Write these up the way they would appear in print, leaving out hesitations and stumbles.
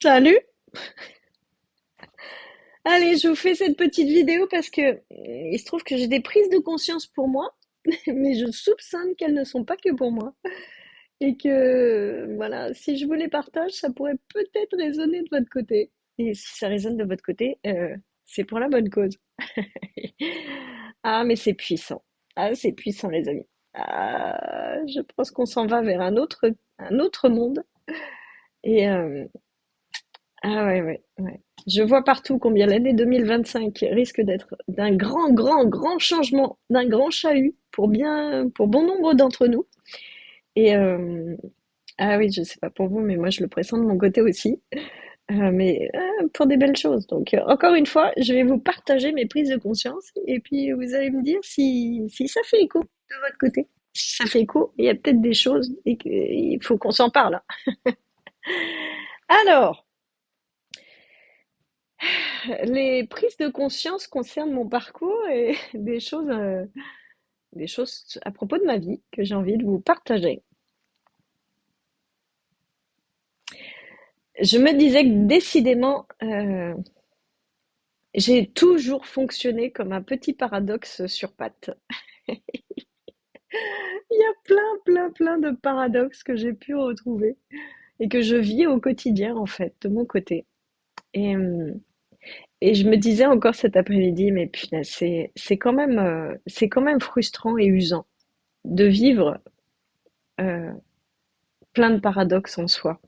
Salut! Allez, je vous fais cette petite vidéo parce que il se trouve que j'ai des prises de conscience pour moi, mais je soupçonne qu'elles ne sont pas que pour moi. Et que, voilà, si je vous les partage, ça pourrait peut-être résonner de votre côté. Et si ça résonne de votre côté, c'est pour la bonne cause. Ah, mais c'est puissant. Ah, c'est puissant, les amis. Ah, je pense qu'on s'en va vers un autre monde. Et, ah ouais, ouais, ouais. Je vois partout combien l'année 2025 risque d'être d'un grand, grand, grand changement, d'un grand chahut pour bon nombre d'entre nous. Et ah oui, je sais pas pour vous, mais moi je le pressens de mon côté aussi, mais pour des belles choses. Donc encore une fois, je vais vous partager mes prises de conscience et puis vous allez me dire si ça fait écho de votre côté. Si ça fait écho, il y a peut-être des choses et qu'il faut qu'on s'en parle. Alors, les prises de conscience concernent mon parcours et des choses à propos de ma vie que j'ai envie de vous partager. Je me disais que décidément, j'ai toujours fonctionné comme un petit paradoxe sur pattes. Il y a plein de paradoxes que j'ai pu retrouver et que je vis au quotidien, en fait, de mon côté. Et, euh, et je me disais encore cet après-midi, mais punaise, c'est quand même frustrant et usant de vivre euh, plein de paradoxes en soi.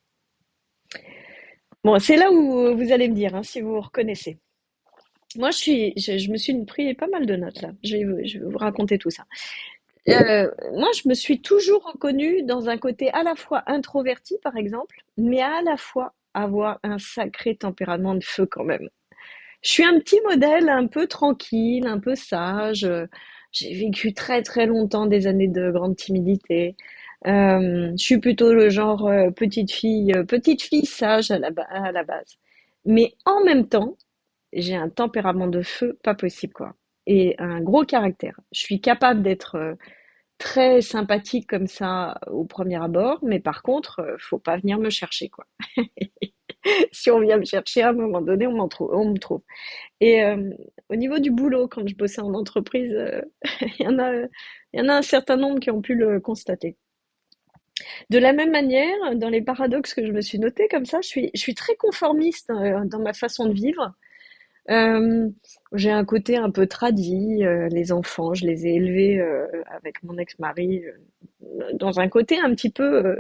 Bon, c'est là où vous allez me dire, hein, si vous vous reconnaissez. Moi, je me suis pris pas mal de notes là. Je vais vous raconter tout ça. Moi, je me suis toujours reconnue dans un côté à la fois introverti, par exemple, mais à la fois avoir un sacré tempérament de feu quand même. Je suis un petit modèle un peu tranquille, un peu sage. J'ai vécu très longtemps des années de grande timidité. Je suis plutôt le genre petite fille sage à la base. Mais en même temps, j'ai un tempérament de feu pas possible quoi. Et un gros caractère. Je suis capable d'être très sympathique comme ça au premier abord, mais par contre, faut pas venir me chercher quoi. Si on vient me chercher à un moment donné, on me trouve. Et au niveau du boulot, quand je bossais en entreprise, il y en a, il y en a un certain nombre qui ont pu le constater. De la même manière, dans les paradoxes que je me suis noté comme ça, je suis très conformiste dans ma façon de vivre. Euh, j'ai un côté un peu tradi. Les enfants, je les ai élevés avec mon ex-mari dans un côté un petit peu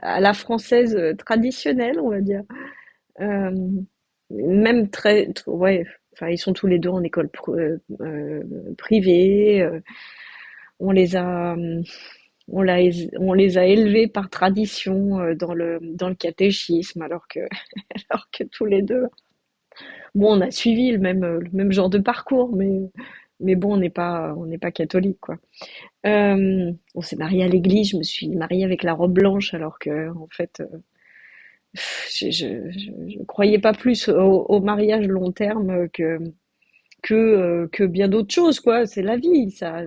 à la française traditionnelle, on va dire. Euh, même ouais. Enfin, ils sont tous les deux en école privée. On les a, on les a élevés par tradition dans le catéchisme, alors que tous les deux, bon, on a suivi le même genre de parcours, mais bon, on n'est pas catholique, quoi. On s'est marié à l'église, je me suis mariée avec la robe blanche, alors que, en fait, je croyais pas plus au mariage long terme que bien d'autres choses, quoi. C'est la vie, ça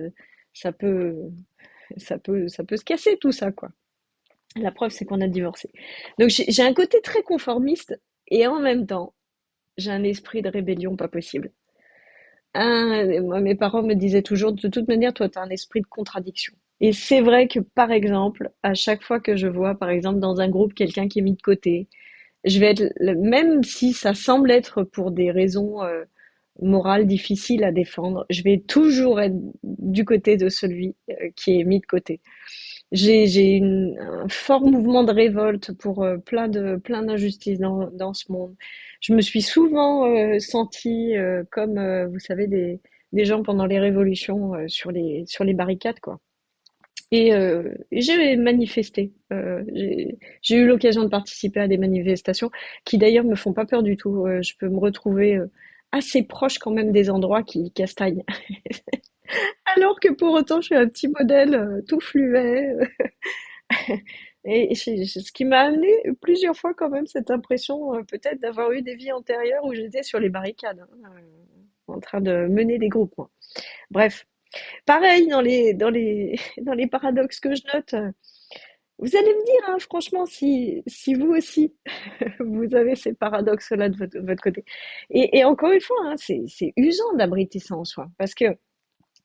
peut, ça peut se casser tout ça, quoi. La preuve, c'est qu'on a divorcé. Donc j'ai un côté très conformiste et en même temps, j'ai un esprit de rébellion pas possible. Moi, mes parents me disaient toujours, de toute manière, toi, tu as un esprit de contradiction. Et c'est vrai que, par exemple, à chaque fois que je vois, par exemple, dans un groupe, quelqu'un qui est mis de côté, je vais être, même si ça semble être pour des raisons morales difficiles à défendre, je vais toujours être du côté de celui qui est mis de côté. Un fort mouvement de révolte pour plein d'injustices dans ce monde. Je me suis souvent sentie comme, vous savez, des gens pendant les révolutions sur les barricades, quoi. Et j'ai manifesté. J'ai eu l'occasion de participer à des manifestations qui d'ailleurs me font pas peur du tout. Je peux me retrouver assez proche quand même des endroits qui castagnent. Alors que pour autant, je suis un petit modèle tout fluet. Ce qui m'a amené plusieurs fois quand même cette impression peut-être d'avoir eu des vies antérieures où j'étais sur les barricades, hein, en train de mener des groupes, moi. Bref, pareil dans les paradoxes que je note. Vous allez me dire, hein, franchement, si vous aussi, vous avez ces paradoxes-là de votre côté. Et encore une fois, hein, c'est usant d'abriter ça en soi. Parce que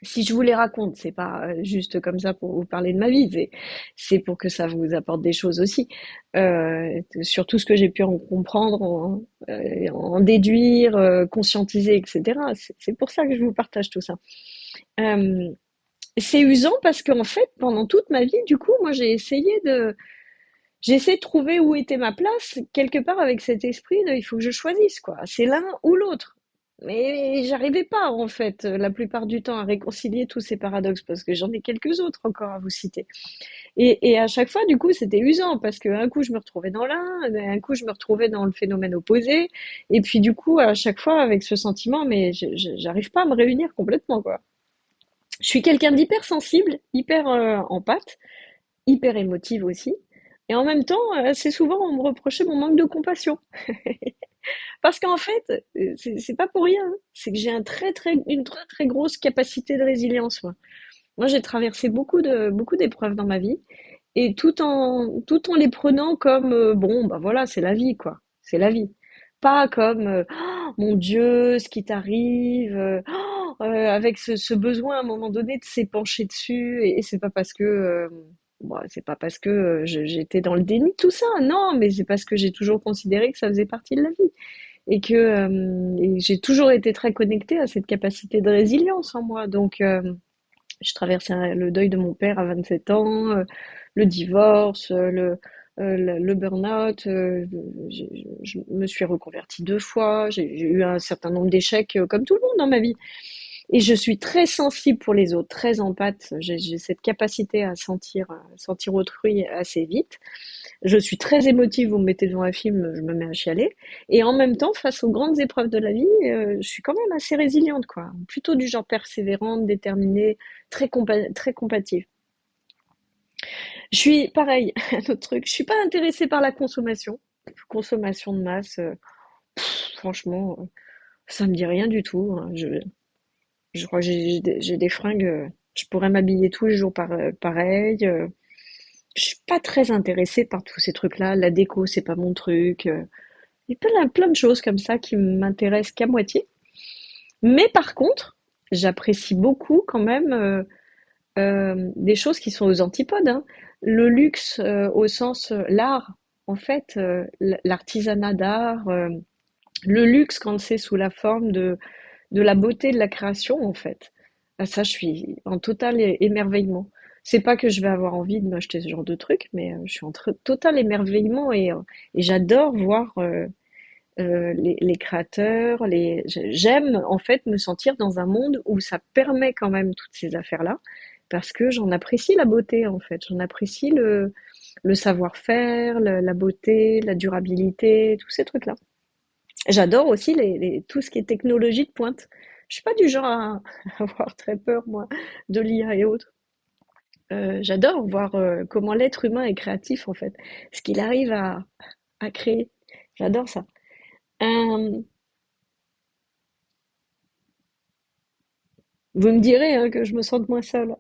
si je vous les raconte, c'est pas juste comme ça pour vous parler de ma vie, c'est pour que ça vous apporte des choses aussi. Sur tout ce que j'ai pu en comprendre, en déduire, conscientiser, etc. C'est pour ça que je vous partage tout ça. Euh, c'est usant parce qu'en fait, pendant toute ma vie, du coup, moi, j'ai essayé de trouver où était ma place, quelque part avec cet esprit de il faut que je choisisse, quoi. C'est l'un ou l'autre. Mais j'arrivais pas, en fait, la plupart du temps, à réconcilier tous ces paradoxes, parce que j'en ai quelques autres encore à vous citer. Et à chaque fois, du coup, c'était usant, parce qu'un coup, je me retrouvais dans l'un, un coup, je me retrouvais dans le phénomène opposé. Et puis, du coup, à chaque fois, avec ce sentiment, mais j'arrive pas à me réunir complètement, quoi. Je suis quelqu'un d'hyper sensible, hyper empathe, hyper émotive aussi. Et en même temps, assez souvent, on me reprochait mon manque de compassion. Parce qu'en fait, c'est pas pour rien, hein. C'est que j'ai une très très grosse capacité de résilience, moi. Moi, j'ai traversé beaucoup d'épreuves dans ma vie, et tout en les prenant comme, bon, bah voilà, c'est la vie, quoi. C'est la vie. Pas comme, oh, mon Dieu, ce qui t'arrive, avec ce besoin à un moment donné de s'épancher dessus, et c'est pas parce que, bon, c'est pas parce que j'étais dans le déni de tout ça, non, mais c'est parce que j'ai toujours considéré que ça faisait partie de la vie et j'ai toujours été très connectée à cette capacité de résilience en moi. Donc, je traversais le deuil de mon père à 27 ans, le divorce, le burn-out. Je me suis reconvertie 2 fois. J'ai eu un certain nombre d'échecs, comme tout le monde dans ma vie. Et je suis très sensible pour les autres, très empathe. J'ai cette capacité à sentir autrui assez vite. Je suis très émotive, vous me mettez devant un film, je me mets à chialer. Et en même temps, face aux grandes épreuves de la vie, je suis quand même assez résiliente, quoi. Plutôt du genre persévérante, déterminée, très compative. Je suis, pareil, un autre truc, je suis pas intéressée par la consommation. Consommation de masse, franchement, ça me dit rien du tout, hein. Je crois que j'ai des fringues, je pourrais m'habiller tous les jours pareil. Je suis pas très intéressée par tous ces trucs-là. La déco, c'est pas mon truc. Il y a plein de choses comme ça qui m'intéressent qu'à moitié. Mais par contre, j'apprécie beaucoup quand même des choses qui sont aux antipodes, hein. Le luxe au sens l'art, en fait, l'artisanat d'art, le luxe quand c'est sous la forme de la beauté de la création, en fait. Ah, ça, je suis en total émerveillement. C'est pas que je vais avoir envie de m'acheter ce genre de truc, mais je suis en total émerveillement et j'adore voir les créateurs. J'aime en fait me sentir dans un monde où ça permet quand même toutes ces affaires-là, parce que j'en apprécie la beauté en fait. J'en apprécie le savoir-faire, la beauté, la durabilité, tous ces trucs-là. J'adore aussi tout ce qui est technologie de pointe. Je suis pas du genre à avoir très peur, moi, de l'IA et autres. J'adore voir comment l'être humain est créatif, en fait. Ce qu'il arrive à créer. J'adore ça. Euh, vous me direz hein, que je me sente moins seule,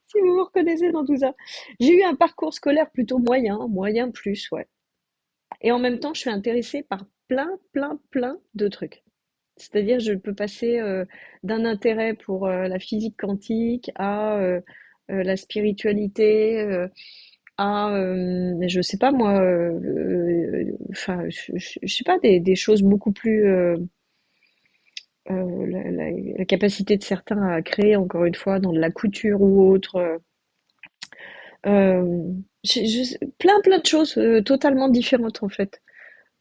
si vous vous reconnaissez dans tout ça. J'ai eu un parcours scolaire plutôt moyen plus, ouais. Et en même temps, je suis intéressée par plein de trucs. C'est-à-dire, je peux passer d'un intérêt pour la physique quantique à la spiritualité, à, je sais pas moi, enfin, je sais pas, des choses beaucoup plus, la capacité de certains à créer, encore une fois, dans de la couture ou autre. Euh, plein de choses totalement différentes en fait.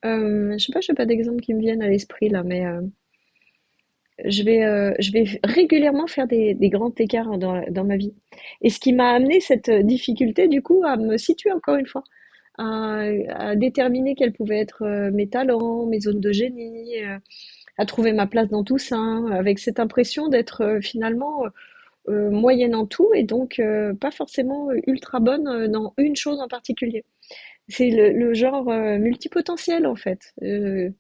Je sais pas d'exemples qui me viennent à l'esprit là, mais je vais régulièrement faire des grands écarts dans ma vie. Et ce qui m'a amené cette difficulté, du coup, à me situer encore une fois, à déterminer quels pouvaient être mes talents, mes zones de génie, à trouver ma place dans tout ça, hein, avec cette impression d'être finalement moyenne en tout et donc pas forcément ultra bonne dans une chose en particulier. C'est le genre multipotentiel en fait. Ouais,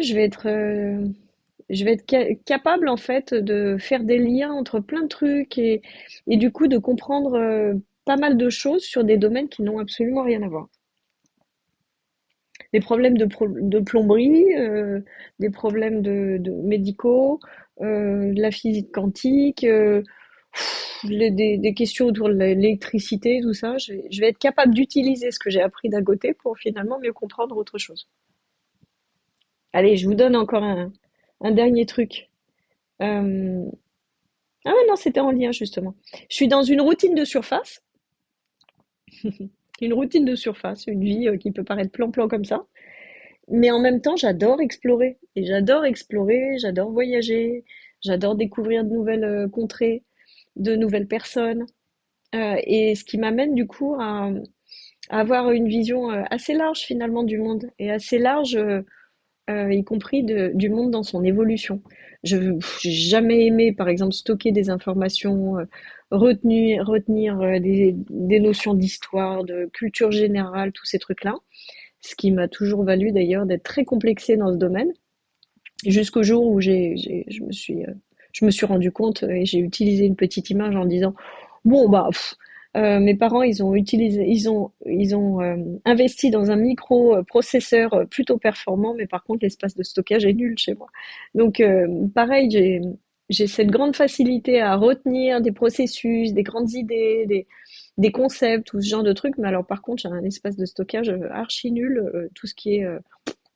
je vais être capable en fait de faire des liens entre plein de trucs et du coup de comprendre. pas mal de choses sur des domaines qui n'ont absolument rien à voir. Des problèmes de plomberie, des problèmes de médicaux, de la physique quantique, des questions autour de l'électricité, tout ça. Je vais être capable d'utiliser ce que j'ai appris d'un côté pour finalement mieux comprendre autre chose. Allez, je vous donne encore un dernier truc. Euh, Ah ouais, non, c'était en lien justement. Je suis dans une routine de surface, une vie qui peut paraître plan-plan comme ça. Mais en même temps, j'adore explorer. Et j'adore explorer, j'adore voyager, j'adore découvrir de nouvelles contrées, de nouvelles personnes. Et ce qui m'amène du coup à avoir une vision assez large finalement du monde et assez large, y compris du monde dans son évolution. J'ai jamais aimé, par exemple, stocker des informations, retenir des notions d'histoire, de culture générale, tous ces trucs-là. Ce qui m'a toujours valu d'ailleurs d'être très complexée dans ce domaine, jusqu'au jour où je me suis rendu compte et j'ai utilisé une petite image en disant, bon bah, mes parents ils ont investi dans un microprocesseur plutôt performant, mais par contre l'espace de stockage est nul chez moi. Donc pareil, j'ai cette grande facilité à retenir des processus, des grandes idées, des concepts ou ce genre de trucs, mais alors par contre j'ai un espace de stockage archi nul, tout ce qui est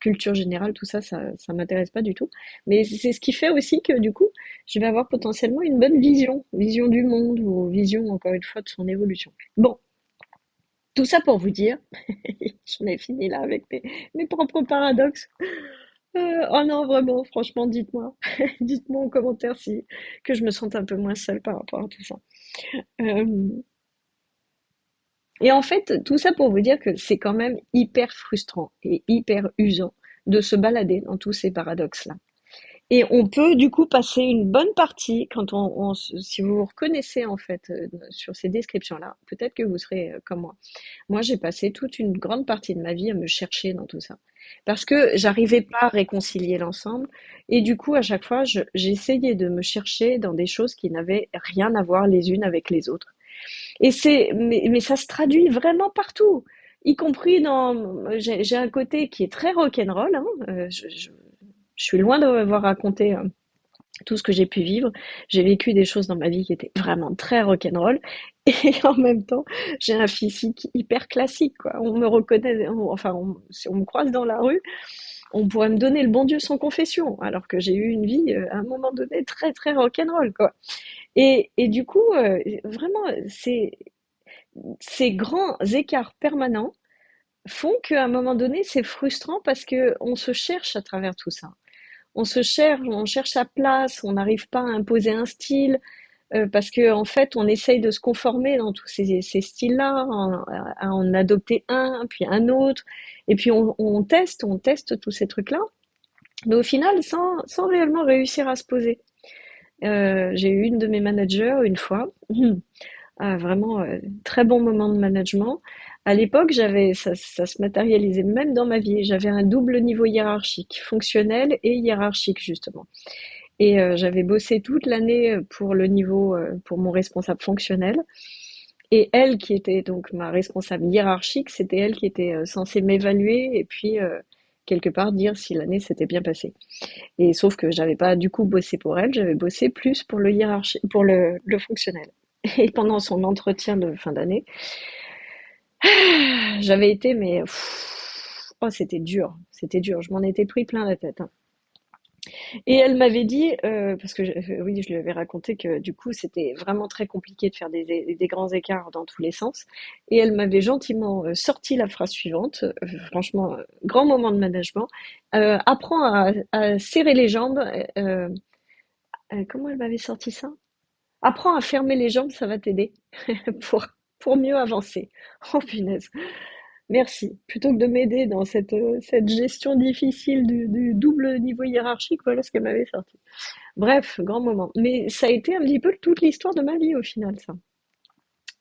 culture générale, tout ça, ça m'intéresse pas du tout. Mais c'est ce qui fait aussi que du coup, je vais avoir potentiellement une bonne vision du monde ou vision encore une fois de son évolution. Bon, tout ça pour vous dire, j'en ai fini là avec mes propres paradoxes. Oh non, vraiment, franchement, dites-moi, dites-moi en commentaire si que je me sente un peu moins seule par rapport à tout ça. Euh, et en fait, tout ça pour vous dire que c'est quand même hyper frustrant et hyper usant de se balader dans tous ces paradoxes-là. Et on peut du coup passer une bonne partie, quand si vous vous reconnaissez en fait sur ces descriptions-là, peut-être que vous serez comme moi. Moi, j'ai passé toute une grande partie de ma vie à me chercher dans tout ça. Parce que j'arrivais pas à réconcilier l'ensemble. Et du coup, à chaque fois, j'essayais de me chercher dans des choses qui n'avaient rien à voir les unes avec les autres. Mais ça se traduit vraiment partout. Y compris j'ai un côté qui est très rock'n'roll, hein. Je suis loin d'avoir raconté tout ce que j'ai pu vivre. J'ai vécu des choses dans ma vie qui étaient vraiment très rock'n'roll. Et en même temps, j'ai un physique hyper classique, quoi. On me reconnaît, si on me croise dans la rue, on pourrait me donner le bon Dieu sans confession, alors que j'ai eu une vie, à un moment donné, très, très rock'n'roll, quoi. Et du coup, vraiment, ces grands écarts permanents font qu'à un moment donné, c'est frustrant parce que on se cherche à travers tout ça. On cherche sa place, on n'arrive pas à imposer un style, parce que en fait, on essaye de se conformer dans tous ces styles-là, à en adopter un, puis un autre, et puis on teste tous ces trucs-là, mais au final, sans réellement réussir à se poser. J'ai eu une de mes managers une fois, vraiment très bon moment de management. À l'époque, ça se matérialisait même dans ma vie. J'avais un double niveau hiérarchique, fonctionnel et hiérarchique justement. Et j'avais bossé toute l'année pour pour mon responsable fonctionnel. Et elle, qui était donc ma responsable hiérarchique, c'était elle qui était censée m'évaluer et puis quelque part dire si l'année s'était bien passée. Et sauf que j'avais pas du coup bossé pour elle, j'avais bossé plus pour pour le fonctionnel. Et pendant son entretien de fin d'année, j'avais été mais oh c'était dur, je m'en étais pris plein la tête, hein. Et elle m'avait dit, parce que oui, je lui avais raconté que du coup, c'était vraiment très compliqué de faire des grands écarts dans tous les sens. Et elle m'avait gentiment sorti la phrase suivante, franchement, grand moment de management, apprends à serrer les jambes. Comment elle m'avait sorti ça? Apprends à fermer les jambes, ça va t'aider pour, pour mieux avancer. Oh punaise. Merci. Plutôt que de m'aider dans cette gestion difficile du double niveau hiérarchique, voilà ce qu'elle m'avait sorti. Bref, grand moment. Mais ça a été un petit peu toute l'histoire de ma vie au final, ça.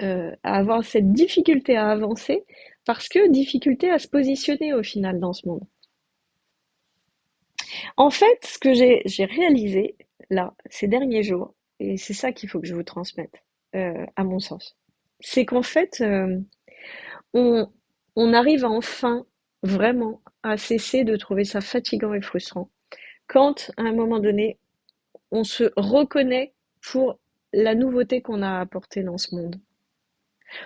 À avoir cette difficulté à avancer, parce que difficulté à se positionner au final dans ce monde. En fait, ce que j'ai réalisé là, ces derniers jours, et c'est ça qu'il faut que je vous transmette, à mon sens. C'est qu'en fait, on, on arrive enfin, vraiment, à cesser de trouver ça fatigant et frustrant quand, à un moment donné, on se reconnaît pour la nouveauté qu'on a apportée dans ce monde.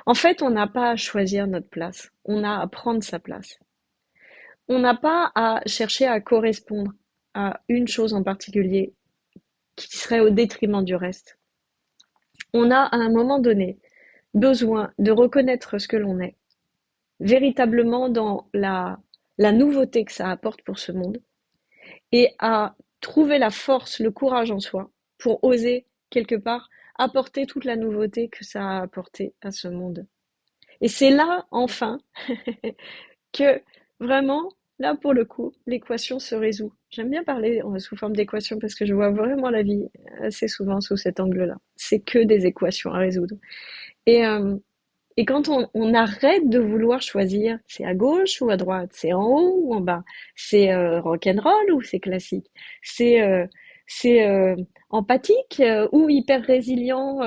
En fait, on n'a pas à choisir notre place, on a à prendre sa place. On n'a pas à chercher à correspondre à une chose en particulier qui serait au détriment du reste. On a à un moment donné besoin de reconnaître ce que l'on est, véritablement dans la nouveauté que ça apporte pour ce monde, et à trouver la force, le courage en soi pour oser, quelque part, apporter toute la nouveauté que ça a apporté à ce monde. Et c'est là, enfin, que vraiment, là pour le coup, l'équation se résout. J'aime bien parler sous forme d'équation parce que je vois vraiment la vie assez souvent sous cet angle-là. C'est que des équations à résoudre. Et, euh, et quand on arrête de vouloir choisir, c'est à gauche ou à droite, c'est en haut ou en bas, c'est rock'n'roll ou c'est classique, c'est empathique ou hyper résilient,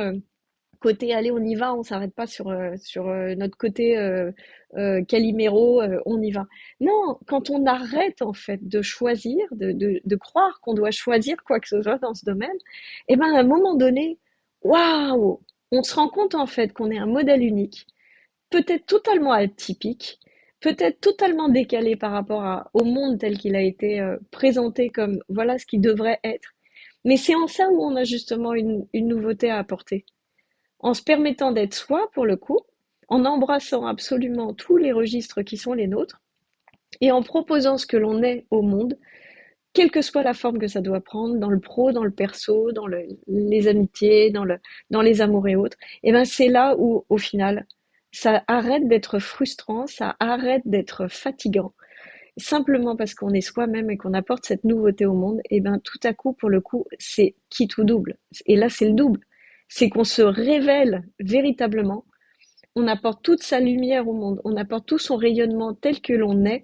côté allez on y va, on s'arrête pas sur notre côté Calimero, on y va. Non, quand on arrête en fait de choisir, de croire qu'on doit choisir quoi que ce soit dans ce domaine, et ben à un moment donné, waouh, on se rend compte en fait qu'on est un modèle unique, peut-être totalement atypique, peut-être totalement décalé par rapport au monde tel qu'il a été présenté comme voilà ce qui devrait être. Mais c'est en ça où on a justement une nouveauté à apporter en se permettant d'être soi pour le coup, en embrassant absolument tous les registres qui sont les nôtres et en proposant ce que l'on est au monde, quelle que soit la forme que ça doit prendre, dans le pro, dans le perso, dans les amitiés, dans les amours et autres, et ben c'est là où au final ça arrête d'être frustrant, ça arrête d'être fatigant. Simplement parce qu'on est soi-même et qu'on apporte cette nouveauté au monde, et ben tout à coup, pour le coup, c'est qui tout double. Et là, c'est le double. C'est qu'on se révèle véritablement, on apporte toute sa lumière au monde, on apporte tout son rayonnement tel que l'on est.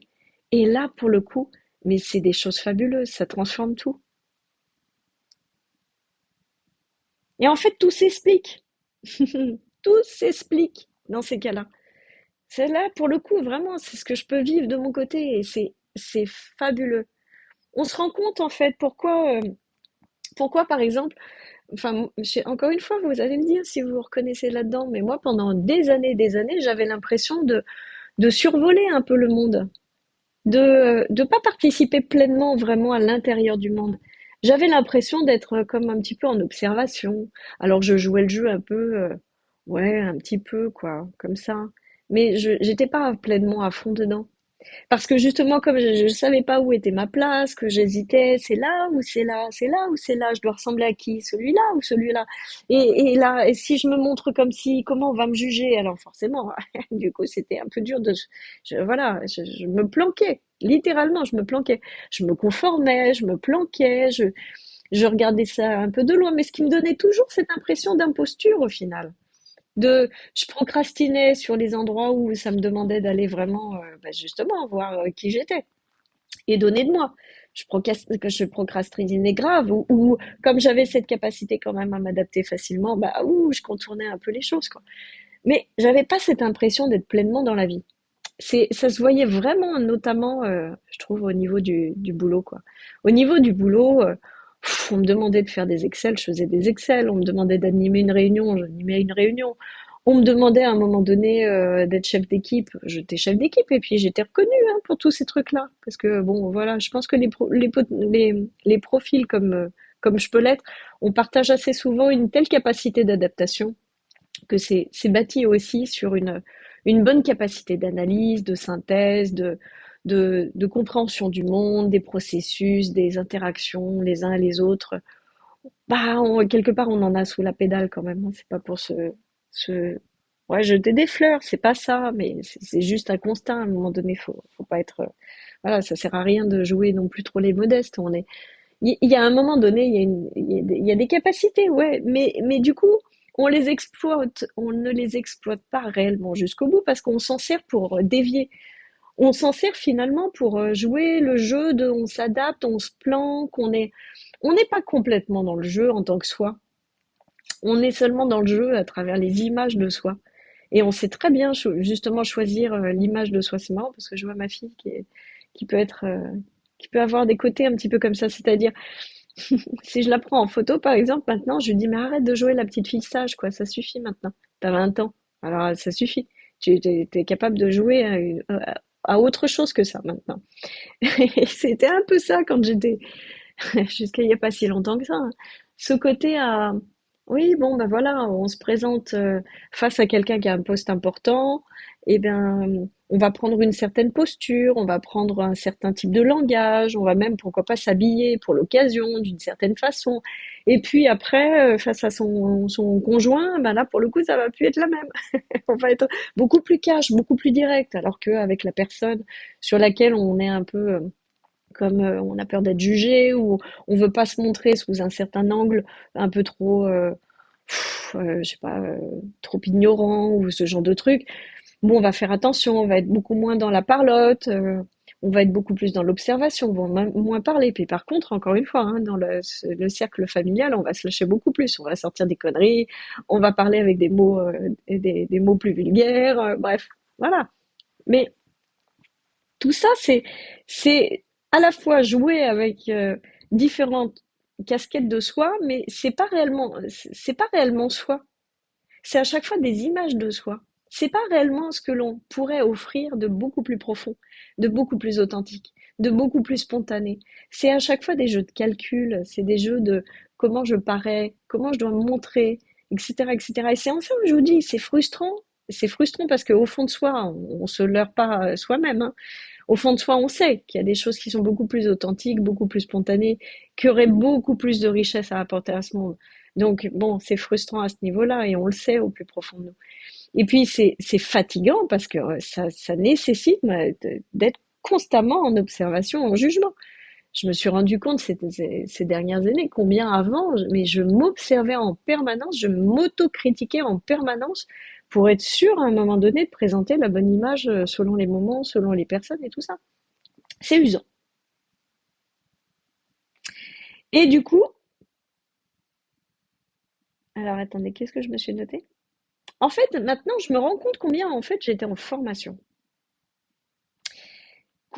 Et là, pour le coup, mais c'est des choses fabuleuses, ça transforme tout. Et en fait, tout s'explique. Tout s'explique dans ces cas-là. C'est là, pour le coup, vraiment, c'est ce que je peux vivre de mon côté et c'est fabuleux. On se rend compte, en fait, pourquoi par exemple, enfin, encore une fois, vous allez me dire si vous vous reconnaissez là-dedans, mais moi, pendant des années, j'avais l'impression de survoler un peu le monde, de pas participer pleinement vraiment à l'intérieur du monde. J'avais l'impression d'être comme un petit peu en observation. Alors je jouais le jeu un peu, ouais, un petit peu quoi, comme ça. Mais j'étais pas pleinement à fond dedans. Parce que justement, comme je savais pas où était ma place, que j'hésitais, c'est là ou c'est là, c'est là ou c'est là, je dois ressembler à qui? Celui-là ou celui-là? Et là, et si je me montre comme si, comment on va me juger? Alors forcément, du coup, c'était un peu dur voilà, je me planquais. Littéralement, je me planquais. Je me conformais, je me planquais, je regardais ça un peu de loin, mais ce qui me donnait toujours cette impression d'imposture au final je procrastinais sur les endroits où ça me demandait d'aller vraiment, bah, justement, voir qui j'étais et donner de moi. Je procrastinais grave, ou comme j'avais cette capacité quand même à m'adapter facilement, bah, je contournais un peu les choses, quoi. Mais j'avais pas cette impression d'être pleinement dans la vie. Ça se voyait vraiment, notamment, je trouve, au niveau du boulot, quoi. Au niveau du boulot, on me demandait de faire des Excel, je faisais des Excel. On me demandait d'animer une réunion, j'animais une réunion. On me demandait à un moment donné d'être chef d'équipe, j'étais chef d'équipe et puis j'étais reconnue hein, pour tous ces trucs-là. Parce que bon, voilà, je pense que les profils comme je peux l'être, on partage assez souvent une telle capacité d'adaptation que c'est bâti aussi sur une bonne capacité d'analyse, de synthèse, de compréhension du monde, des processus, des interactions les uns et les autres. Bah, quelque part, on en a sous la pédale quand même, hein. C'est pas pour se, ouais, jeter des fleurs, c'est pas ça, mais c'est juste un constat. À un moment donné, faut pas être, voilà, ça sert à rien de jouer non plus trop les modestes. Il y a un moment donné, il y a des capacités, ouais, mais du coup, on ne les exploite pas réellement jusqu'au bout parce qu'on s'en sert pour dévier. On s'en sert finalement pour jouer le jeu de on s'adapte, on se planque, on n'est pas complètement dans le jeu en tant que soi. On est seulement dans le jeu à travers les images de soi. Et on sait très bien justement choisir l'image de soi. C'est marrant parce que je vois ma fille qui peut être, qui peut avoir des côtés un petit peu comme ça. C'est-à-dire, si je la prends en photo, par exemple, maintenant, je lui dis, mais arrête de jouer la petite fille sage, quoi. Ça suffit maintenant. T'as 20 ans. Alors, ça suffit. T'es capable de jouer à autre chose que ça maintenant. Et c'était un peu ça quand j'étais, jusqu'à il n'y a pas si longtemps que ça, hein. Ce côté à, oui, bon, ben voilà, on se présente face à quelqu'un qui a un poste important, et ben, on va prendre une certaine posture, on va prendre un certain type de langage, on va même, pourquoi pas, s'habiller pour l'occasion d'une certaine façon. Et puis après, face à son conjoint, ben là, pour le coup, ça va plus être la même. On va être beaucoup plus cash, beaucoup plus direct, alors qu'avec la personne sur laquelle on est un peu comme on a peur d'être jugé ou on veut pas se montrer sous un certain angle un peu trop, je sais pas, trop ignorant ou ce genre de truc. Bon, on va faire attention, on va être beaucoup moins dans la parlotte, on va être beaucoup plus dans l'observation, on va moins parler. Puis par contre, encore une fois, hein, dans le cercle familial, on va se lâcher beaucoup plus, on va sortir des conneries, on va parler avec des mots, des mots plus vulgaires, bref, voilà. Mais tout ça, c'est à la fois jouer avec différentes casquettes de soi, mais c'est pas réellement soi. C'est à chaque fois des images de soi. C'est pas réellement ce que l'on pourrait offrir de beaucoup plus profond, de beaucoup plus authentique, de beaucoup plus spontané. C'est à chaque fois des jeux de calcul, c'est des jeux de comment je parais, comment je dois me montrer, etc., etc. Et c'est en ça que je vous dis, c'est frustrant. C'est frustrant parce qu'au fond de soi, on se leurre pas soi-même, hein. Au fond de soi, on sait qu'il y a des choses qui sont beaucoup plus authentiques, beaucoup plus spontanées, qui auraient beaucoup plus de richesse à apporter à ce monde. Donc, bon, c'est frustrant à ce niveau-là et on le sait au plus profond de nous. Et puis, c'est fatigant parce que ça nécessite d'être constamment en observation, en jugement. Je me suis rendu compte ces dernières années combien avant, mais je m'observais en permanence, je m'autocritiquais en permanence pour être sûre à un moment donné de présenter la bonne image selon les moments, selon les personnes et tout ça. C'est usant. Et du coup, alors attendez, qu'est-ce que je me suis noté? En fait, maintenant, je me rends compte combien en fait j'étais en formation.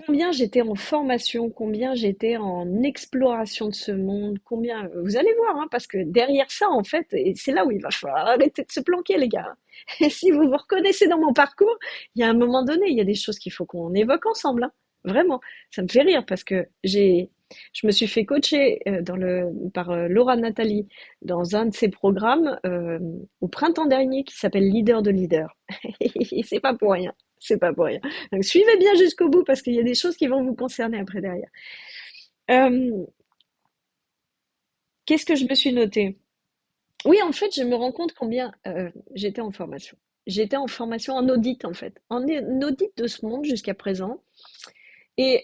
Combien j'étais en formation, combien j'étais en exploration de ce monde, combien vous allez voir, hein, parce que derrière ça, en fait, et c'est là où il va falloir arrêter de se planquer, les gars. Et si vous vous reconnaissez dans mon parcours, il y a un moment donné, il y a des choses qu'il faut qu'on évoque ensemble, hein. Vraiment, ça me fait rire parce que je me suis fait coacher par Laura Nathalie dans un de ses programmes au printemps dernier qui s'appelle Leader de Leader. Et c'est pas pour rien. C'est pas pour rien. Donc, suivez bien jusqu'au bout parce qu'il y a des choses qui vont vous concerner après derrière. Euh, Qu'est-ce que je me suis noté? Oui, en fait, je me rends compte combien j'étais en formation. J'étais en formation en audit, en fait. En audit de ce monde jusqu'à présent. Et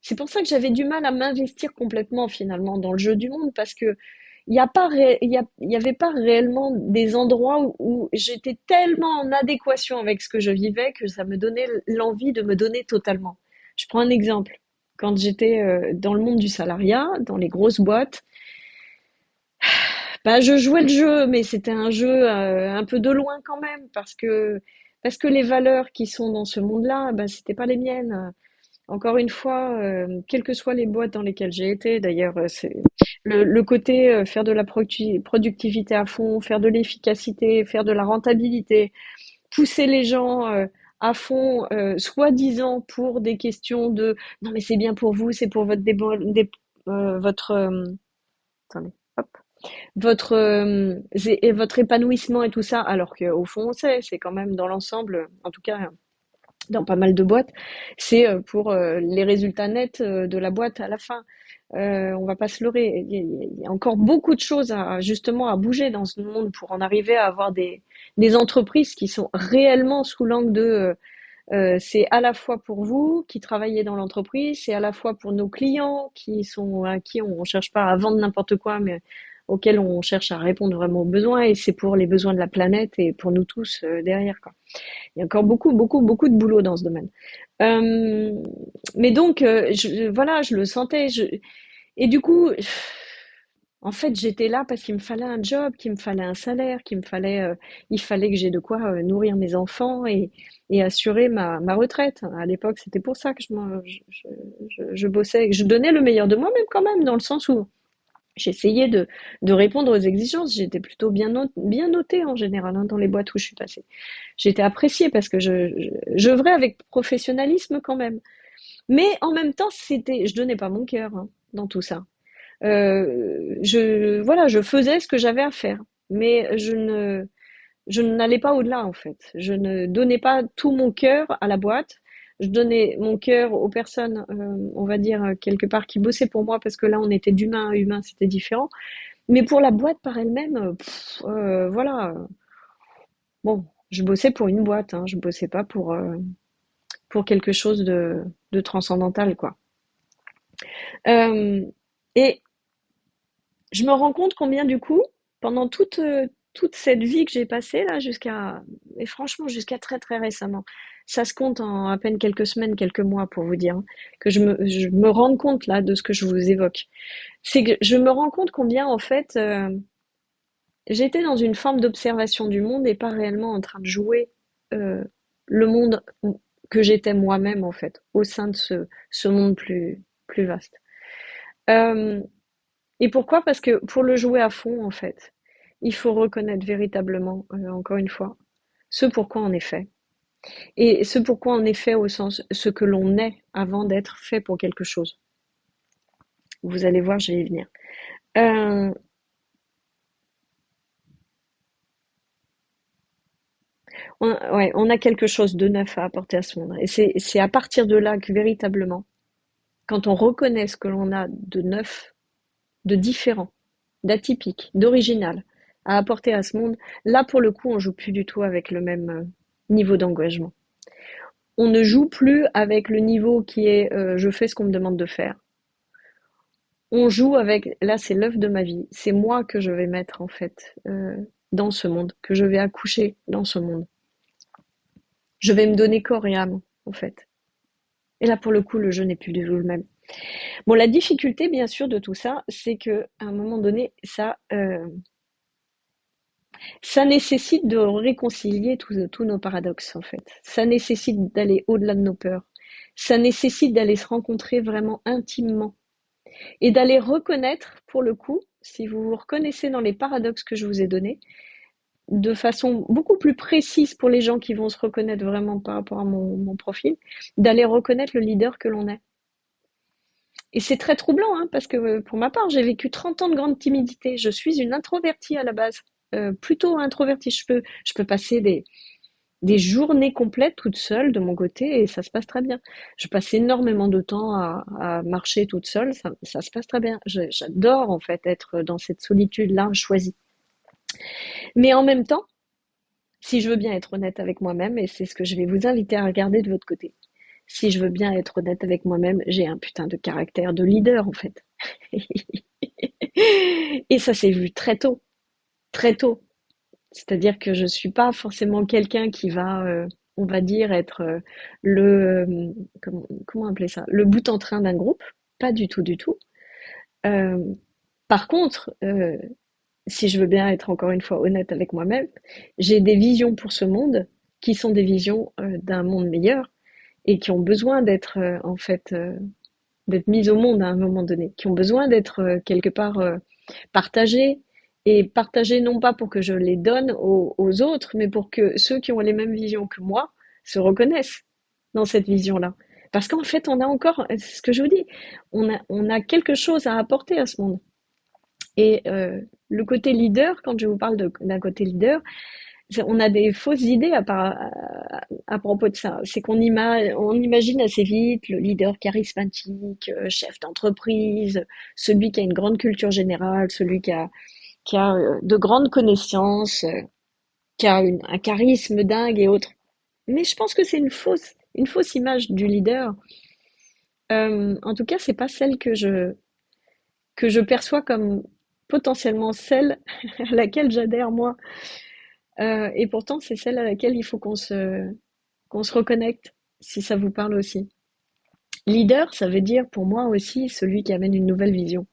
c'est pour ça que j'avais du mal à m'investir complètement, finalement, dans le jeu du monde parce que il y avait pas réellement des endroits où j'étais tellement en adéquation avec ce que je vivais que ça me donnait l'envie de me donner totalement. Je prends un exemple. Quand j'étais dans le monde du salariat, dans les grosses boîtes, bah, je jouais le jeu, mais c'était un jeu un peu de loin quand même, parce que les valeurs qui sont dans ce monde-là, bah, c'était pas les miennes. Encore une fois, quelles que soient les boîtes dans lesquelles j'ai été, d'ailleurs, c'est le côté faire de la productivité à fond, faire de l'efficacité, faire de la rentabilité, pousser les gens à fond, soi-disant pour des questions de non mais c'est bien pour vous, c'est pour votre attendez, hop, votre épanouissement et tout ça, alors qu'au fond on sait, c'est quand même dans l'ensemble, en tout cas dans pas mal de boîtes, c'est pour les résultats nets de la boîte à la fin. On va pas se leurrer. Il y a encore beaucoup de choses justement à bouger dans ce monde pour en arriver à avoir des entreprises qui sont réellement sous l'angle de c'est à la fois pour vous qui travaillez dans l'entreprise, c'est à la fois pour nos clients qui sont à qui on cherche pas à vendre n'importe quoi, mais auxquels on cherche à répondre vraiment aux besoins, et c'est pour les besoins de la planète et pour nous tous derrière, quoi. Il y a encore beaucoup, beaucoup, beaucoup de boulot dans ce domaine. Euh, mais donc, voilà, je le sentais. Et du coup, En fait, j'étais là parce qu'il me fallait un job, qu'il me fallait un salaire, il fallait que j'ai de quoi nourrir mes enfants et assurer ma retraite. À l'époque, c'était pour ça que je bossais, et que je donnais le meilleur de moi-même quand même, dans le sens où j'essayais de répondre aux exigences. J'étais plutôt bien notée en général hein, dans les boîtes où je suis passée. J'étais appréciée parce que j'œuvrais avec professionnalisme quand même. Mais en même temps, je donnais pas mon cœur hein, dans tout ça. Voilà, je faisais ce que j'avais à faire, mais je n'allais pas au-delà en fait. Je ne donnais pas tout mon cœur à la boîte. Je donnais mon cœur aux personnes, on va dire quelque part, qui bossaient pour moi parce que là, on était d'humain à humain, c'était différent. Mais pour la boîte par elle-même, voilà. Bon, je bossais pour une boîte, hein, je bossais pas pour quelque chose de transcendantal, quoi. Euh, et je me rends compte combien du coup, pendant toute cette vie que j'ai passée là, et franchement jusqu'à très très récemment, ça se compte en à peine quelques semaines, quelques mois pour vous dire, hein, que je me rends compte là de ce que je vous évoque. C'est que je me rends compte combien en fait j'étais dans une forme d'observation du monde et pas réellement en train de jouer euh, le monde que j'étais moi-même en fait, au sein de ce monde plus vaste. Euh, Et pourquoi? Parce que pour le jouer à fond, en fait, il faut reconnaître véritablement, encore une fois, ce pourquoi on est fait. Et ce pourquoi on est fait au sens ce que l'on est avant d'être fait pour quelque chose. Vous allez voir, je vais y venir. Euh, ouais, on a quelque chose de neuf à apporter à ce monde. Et c'est à partir de là que véritablement, quand on reconnaît ce que l'on a de neuf, de différent, d'atypique, d'original à apporter à ce monde, là pour le coup, on joue plus du tout avec le même niveau d'engagement. On ne joue plus avec le niveau qui est je fais ce qu'on me demande de faire. On joue avec, là c'est l'œuvre de ma vie, c'est moi que je vais mettre en fait dans ce monde, que je vais accoucher dans ce monde. Je vais me donner corps et âme en fait. Et là pour le coup le jeu n'est plus du tout le même. Bon la difficulté bien sûr de tout ça, c'est que à un moment donné ça nécessite de réconcilier tous nos paradoxes en fait. Ça nécessite d'aller au-delà de nos peurs. Ça nécessite d'aller se rencontrer vraiment intimement et d'aller reconnaître, pour le coup, si vous vous reconnaissez dans les paradoxes que je vous ai donnés, de façon beaucoup plus précise pour les gens qui vont se reconnaître vraiment par rapport à mon profil, d'aller reconnaître le leader que l'on est. Et c'est très troublant, hein, parce que pour ma part, j'ai vécu 30 ans de grande timidité. Je suis une introvertie à la base, plutôt introvertie. Je peux passer des journées complètes toute seule de mon côté et ça se passe très bien. Je passe énormément de temps à marcher toute seule, ça se passe très bien. J'adore en fait être dans cette solitude-là choisie. Mais en même temps, si je veux bien être honnête avec moi-même, et c'est ce que je vais vous inviter à regarder de votre côté, si je veux bien être honnête avec moi-même, j'ai un putain de caractère de leader en fait. Et ça s'est vu très tôt, très tôt. C'est-à-dire que je suis pas forcément quelqu'un qui va, on va dire, être comment appeler ça, le bout en train d'un groupe. Pas du tout, du tout. Euh, Par contre, si je veux bien être encore une fois honnête avec moi-même, j'ai des visions pour ce monde qui sont des visions d'un monde meilleur et qui ont besoin d'être en fait d'être mises au monde à un moment donné, qui ont besoin d'être quelque part partagées et partagées non pas pour que je les donne aux autres, mais pour que ceux qui ont les mêmes visions que moi se reconnaissent dans cette vision-là. Parce qu'en fait, on a encore, c'est ce que je vous dis, on a quelque chose à apporter à ce monde. Et le côté leader, quand je vous parle d'un côté leader, on a des fausses idées à propos de ça. C'est on imagine assez vite le leader charismatique, chef d'entreprise, celui qui a une grande culture générale, celui qui a de grandes connaissances, qui a un charisme dingue et autres. Mais je pense que c'est une fausse image du leader. En tout cas, c'est pas celle que je perçois comme potentiellement celle à laquelle j'adhère moi. Et pourtant, c'est celle à laquelle il faut qu'on se reconnecte, si ça vous parle aussi. Leader, ça veut dire pour moi aussi celui qui amène une nouvelle vision.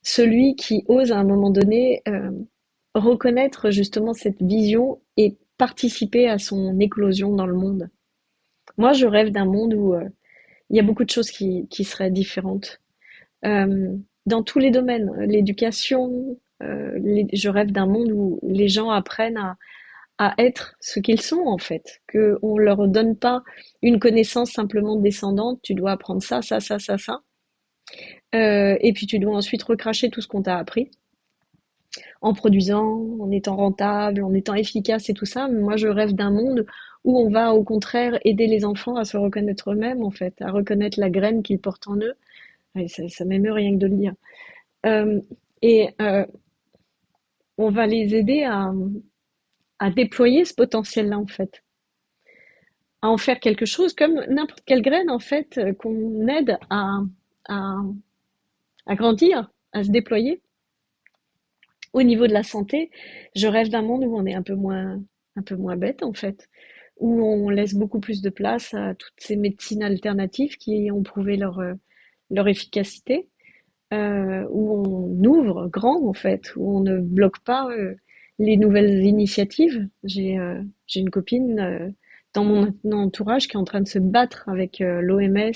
celui qui ose à un moment donné reconnaître justement cette vision et participer à son éclosion dans le monde. Moi, je rêve d'un monde où il y a beaucoup de choses qui seraient différentes. Euh, dans tous les domaines, l'éducation, je rêve d'un monde où les gens apprennent à être ce qu'ils sont en fait, qu'on leur donne pas une connaissance simplement descendante, tu dois apprendre ça, ça, ça, ça, ça, et puis tu dois ensuite recracher tout ce qu'on t'a appris en produisant, en étant rentable, en étant efficace et tout ça. Mais moi, je rêve d'un monde où on va au contraire aider les enfants à se reconnaître eux-mêmes en fait, à reconnaître la graine qu'ils portent en eux. Ouais, ça m'émeut rien que de le dire. Euh, et on va les aider à déployer ce potentiel-là en fait, à en faire quelque chose comme n'importe quelle graine en fait qu'on aide à, à grandir, à se déployer. Au niveau de la santé, je rêve d'un monde où on est un peu moins bête en fait, où on laisse beaucoup plus de place à toutes ces médecines alternatives qui ont prouvé leur efficacité, où on ouvre grand en fait, où on ne bloque pas les nouvelles initiatives. J'ai une copine dans mon entourage qui est en train de se battre avec l'OMS,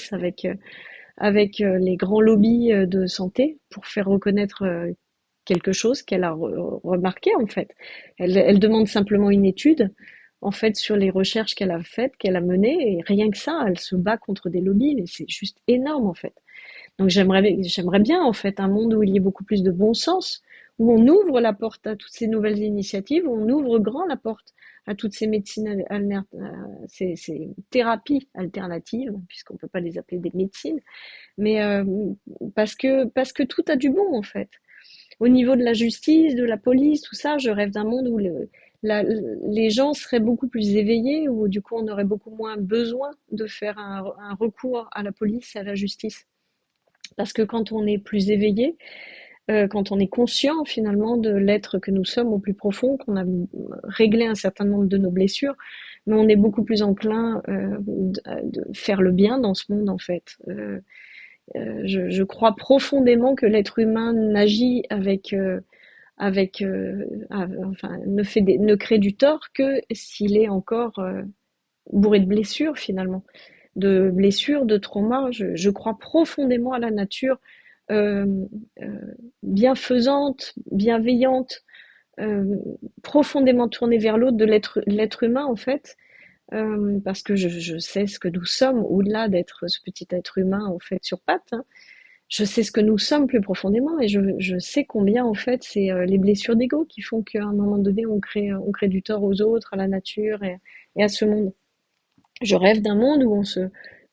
avec les grands lobbies de santé pour faire reconnaître quelque chose qu'elle a remarqué en fait. Elle demande simplement une étude en fait sur les recherches qu'elle a faites, qu'elle a menées, et rien que ça, elle se bat contre des lobbies, mais c'est juste énorme en fait. Donc j'aimerais bien en fait un monde où il y ait beaucoup plus de bon sens, où on ouvre la porte à toutes ces nouvelles initiatives, où on ouvre grand la porte à toutes ces médecines, ces thérapies alternatives, puisqu'on peut pas les appeler des médecines, mais parce que tout a du bon en fait. Au niveau de la justice, de la police, tout ça, je rêve d'un monde où les gens seraient beaucoup plus éveillés, où du coup on aurait beaucoup moins besoin de faire un recours à la police et à la justice. Parce que quand on est plus éveillé, quand on est conscient finalement de l'être que nous sommes au plus profond, qu'on a réglé un certain nombre de nos blessures, mais on est beaucoup plus enclin de faire le bien dans ce monde en fait. Je crois profondément que l'être humain n'agit enfin, ne crée du tort que s'il est encore bourré de blessures finalement, de blessures, de traumas. Je crois profondément à la nature euh, euh, bienfaisante, bienveillante, euh, profondément tournée vers l'autre de l'être humain en fait, parce que je sais ce que nous sommes au-delà d'être ce petit être humain en fait sur pattes. Hein. Je sais ce que nous sommes plus profondément et je sais combien en fait c'est les blessures d'ego qui font qu'à un moment donné on crée du tort aux autres, à la nature et à ce monde. Je rêve d'un monde où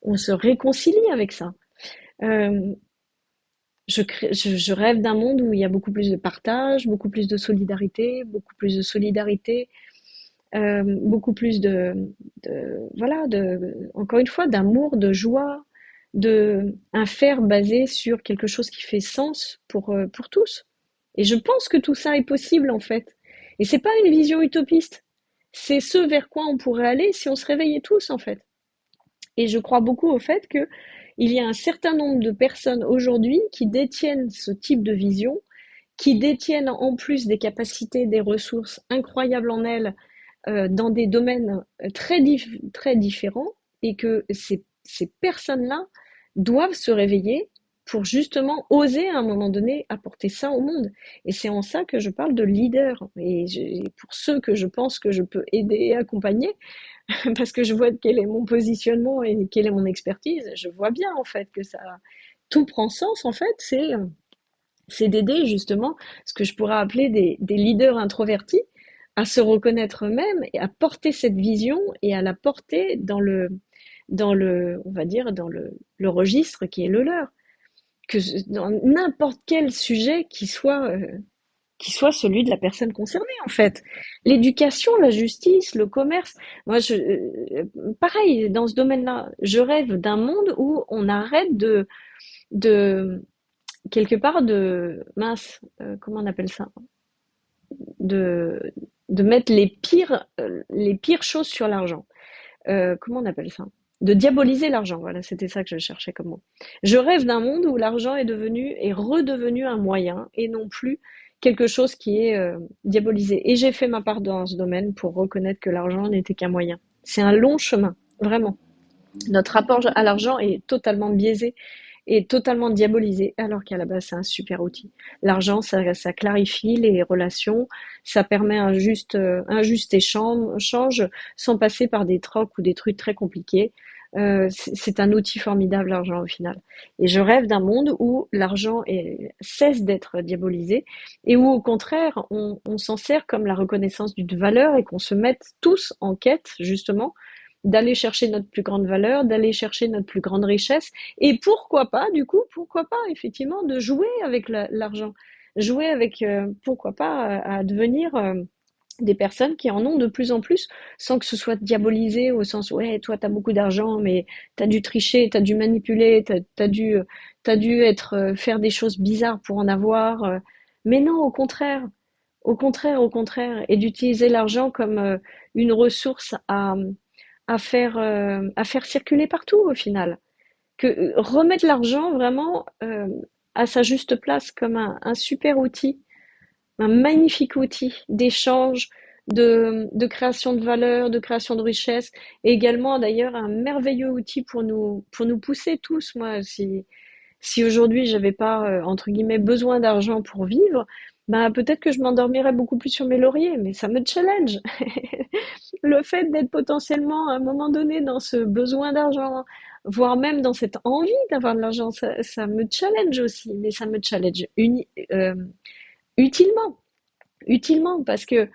on se réconcilie avec ça. Euh, je rêve d'un monde où il y a beaucoup plus de partage, beaucoup plus de solidarité, beaucoup plus voilà, encore une fois, d'amour, de joie, un faire basé sur quelque chose qui fait sens pour tous. Et je pense que tout ça est possible, en fait. Et c'est pas une vision utopiste. C'est ce vers quoi on pourrait aller si on se réveillait tous, en fait. Et je crois beaucoup au fait que il y a un certain nombre de personnes aujourd'hui qui détiennent ce type de vision, qui détiennent en plus des capacités, des ressources incroyables en elles dans des domaines très différents et que ces personnes-là doivent se réveiller pour justement oser à un moment donné apporter ça au monde. Et c'est en ça que je parle de leader. Et pour ceux que je pense que je peux aider et accompagner, parce que je vois quel est mon positionnement et quelle est mon expertise, je vois bien en fait que ça tout prend sens en fait, c'est d'aider justement ce que je pourrais appeler des leaders introvertis à se reconnaître eux-mêmes et à porter cette vision et à la porter on va dire, dans le registre qui est le leur, que dans n'importe quel sujet qui soit celui de la personne concernée en fait. L'éducation, la justice, le commerce, moi pareil dans ce domaine-là, je rêve d'un monde où on arrête de quelque part de mince, comment on appelle ça, de de mettre les pires choses sur l'argent. Comment on appelle ça? de diaboliser l'argent. Voilà, c'était ça que je cherchais comme mot. Je rêve d'un monde où l'argent est redevenu un moyen et non plus quelque chose qui est diabolisé. Et j'ai fait ma part dans ce domaine pour reconnaître que l'argent n'était qu'un moyen. C'est un long chemin, vraiment. Notre rapport à l'argent est totalement biaisé et totalement diabolisé, alors qu'à la base, c'est un super outil. L'argent, ça clarifie les relations, ça permet un juste échange sans passer par des trocs ou des trucs très compliqués. C'est un outil formidable, l'argent, au final. Et je rêve d'un monde où cesse d'être diabolisé et où, au contraire, on s'en sert comme la reconnaissance d'une valeur et qu'on se mette tous en quête, justement, d'aller chercher notre plus grande valeur, d'aller chercher notre plus grande richesse, et pourquoi pas, du coup, pourquoi pas, effectivement, de jouer avec l'argent, jouer avec, pourquoi pas, à devenir des personnes qui en ont de plus en plus, sans que ce soit diabolisé au sens où, ouais, toi, t'as beaucoup d'argent, mais t'as dû tricher, t'as dû manipuler, t'as dû être, faire des choses bizarres pour en avoir. Mais non, au contraire, et d'utiliser l'argent comme une ressource à faire circuler partout au final. Que remettre l'argent vraiment à sa juste place comme un super outil, un magnifique outil d'échange, de création de valeur, de création de richesse, et également d'ailleurs un merveilleux outil pour nous pousser tous. Moi, si aujourd'hui j'avais pas entre guillemets besoin d'argent pour vivre, bah peut-être que je m'endormirais beaucoup plus sur mes lauriers, mais ça me challenge. Le fait d'être potentiellement à un moment donné dans ce besoin d'argent, voire même dans cette envie d'avoir de l'argent, ça me challenge aussi, mais ça me challenge utilement, utilement, parce que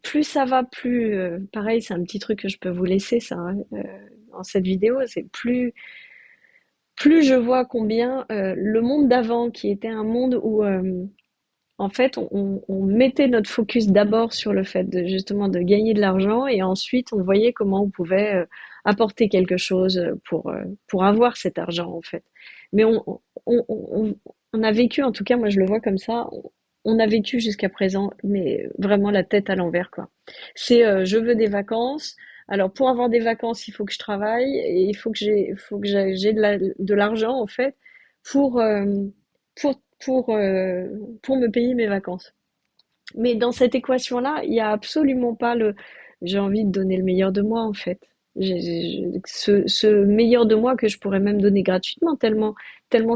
plus ça va, plus pareil, c'est un petit truc que je peux vous laisser ça hein, dans cette vidéo, c'est plus je vois combien le monde d'avant, qui était un monde où en fait, on mettait notre focus d'abord sur le fait de justement de gagner de l'argent et ensuite on voyait comment on pouvait apporter quelque chose pour avoir cet argent en fait. Mais on a vécu, en tout cas moi je le vois comme ça, on a vécu jusqu'à présent, mais vraiment la tête à l'envers quoi. C'est je veux des vacances. Alors pour avoir des vacances, il faut que je travaille et il faut que j'ai de l'argent en fait pour pour me payer mes vacances. Mais dans cette équation-là, il y a absolument pas j'ai envie de donner le meilleur de moi, en fait. Ce meilleur de moi que je pourrais même donner gratuitement, tellement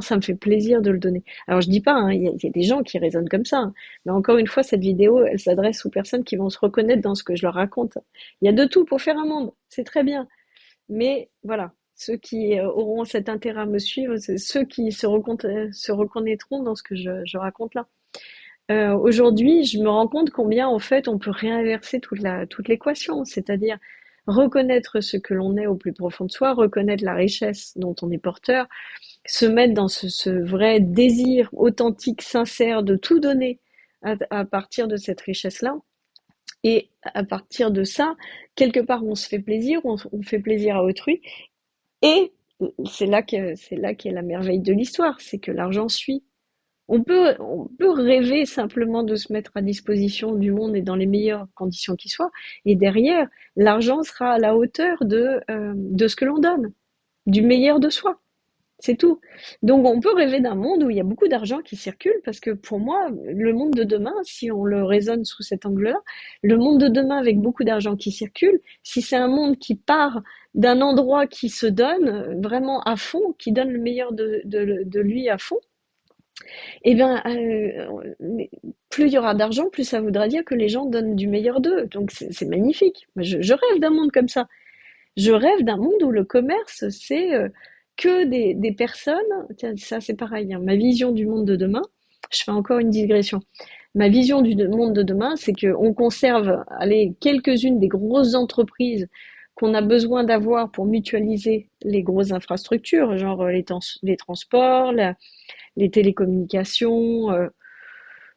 ça me fait plaisir de le donner. Alors, je dis pas, hein, il y a des gens qui raisonnent comme ça, hein. Mais encore une fois, cette vidéo, elle s'adresse aux personnes qui vont se reconnaître dans ce que je leur raconte. Il y a de tout pour faire un monde. C'est très bien. Mais voilà, ceux qui auront cet intérêt à me suivre, c'est ceux qui se reconnaîtront dans ce que je raconte là. Aujourd'hui, je me rends compte combien en fait on peut réinverser toute l'équation, c'est-à-dire reconnaître ce que l'on est au plus profond de soi, reconnaître la richesse dont on est porteur, se mettre dans ce vrai désir authentique, sincère de tout donner à partir de cette richesse-là. Et à partir de ça, quelque part, on se fait plaisir, on fait plaisir à autrui, et c'est là qu'est la merveille de l'histoire, c'est que l'argent suit. On peut rêver simplement de se mettre à disposition du monde et dans les meilleures conditions qui soient, et derrière, l'argent sera à la hauteur de ce que l'on donne, du meilleur de soi. C'est tout. Donc on peut rêver d'un monde où il y a beaucoup d'argent qui circule, parce que pour moi, le monde de demain, si on le raisonne sous cet angle-là, le monde de demain avec beaucoup d'argent qui circule, si c'est un monde qui part d'un endroit qui se donne vraiment à fond, qui donne le meilleur de lui à fond, eh bien, plus il y aura d'argent, plus ça voudra dire que les gens donnent du meilleur d'eux. Donc c'est magnifique. Moi, je rêve d'un monde comme ça. Je rêve d'un monde où le commerce, c'est que des personnes. Tiens, ça c'est pareil, hein. Ma vision du monde de demain, je fais encore une digression. Ma vision du monde de demain, c'est qu'on conserve, allez, quelques-unes des grosses entreprises qu'on a besoin d'avoir pour mutualiser les grosses infrastructures, genre les transports, les télécommunications.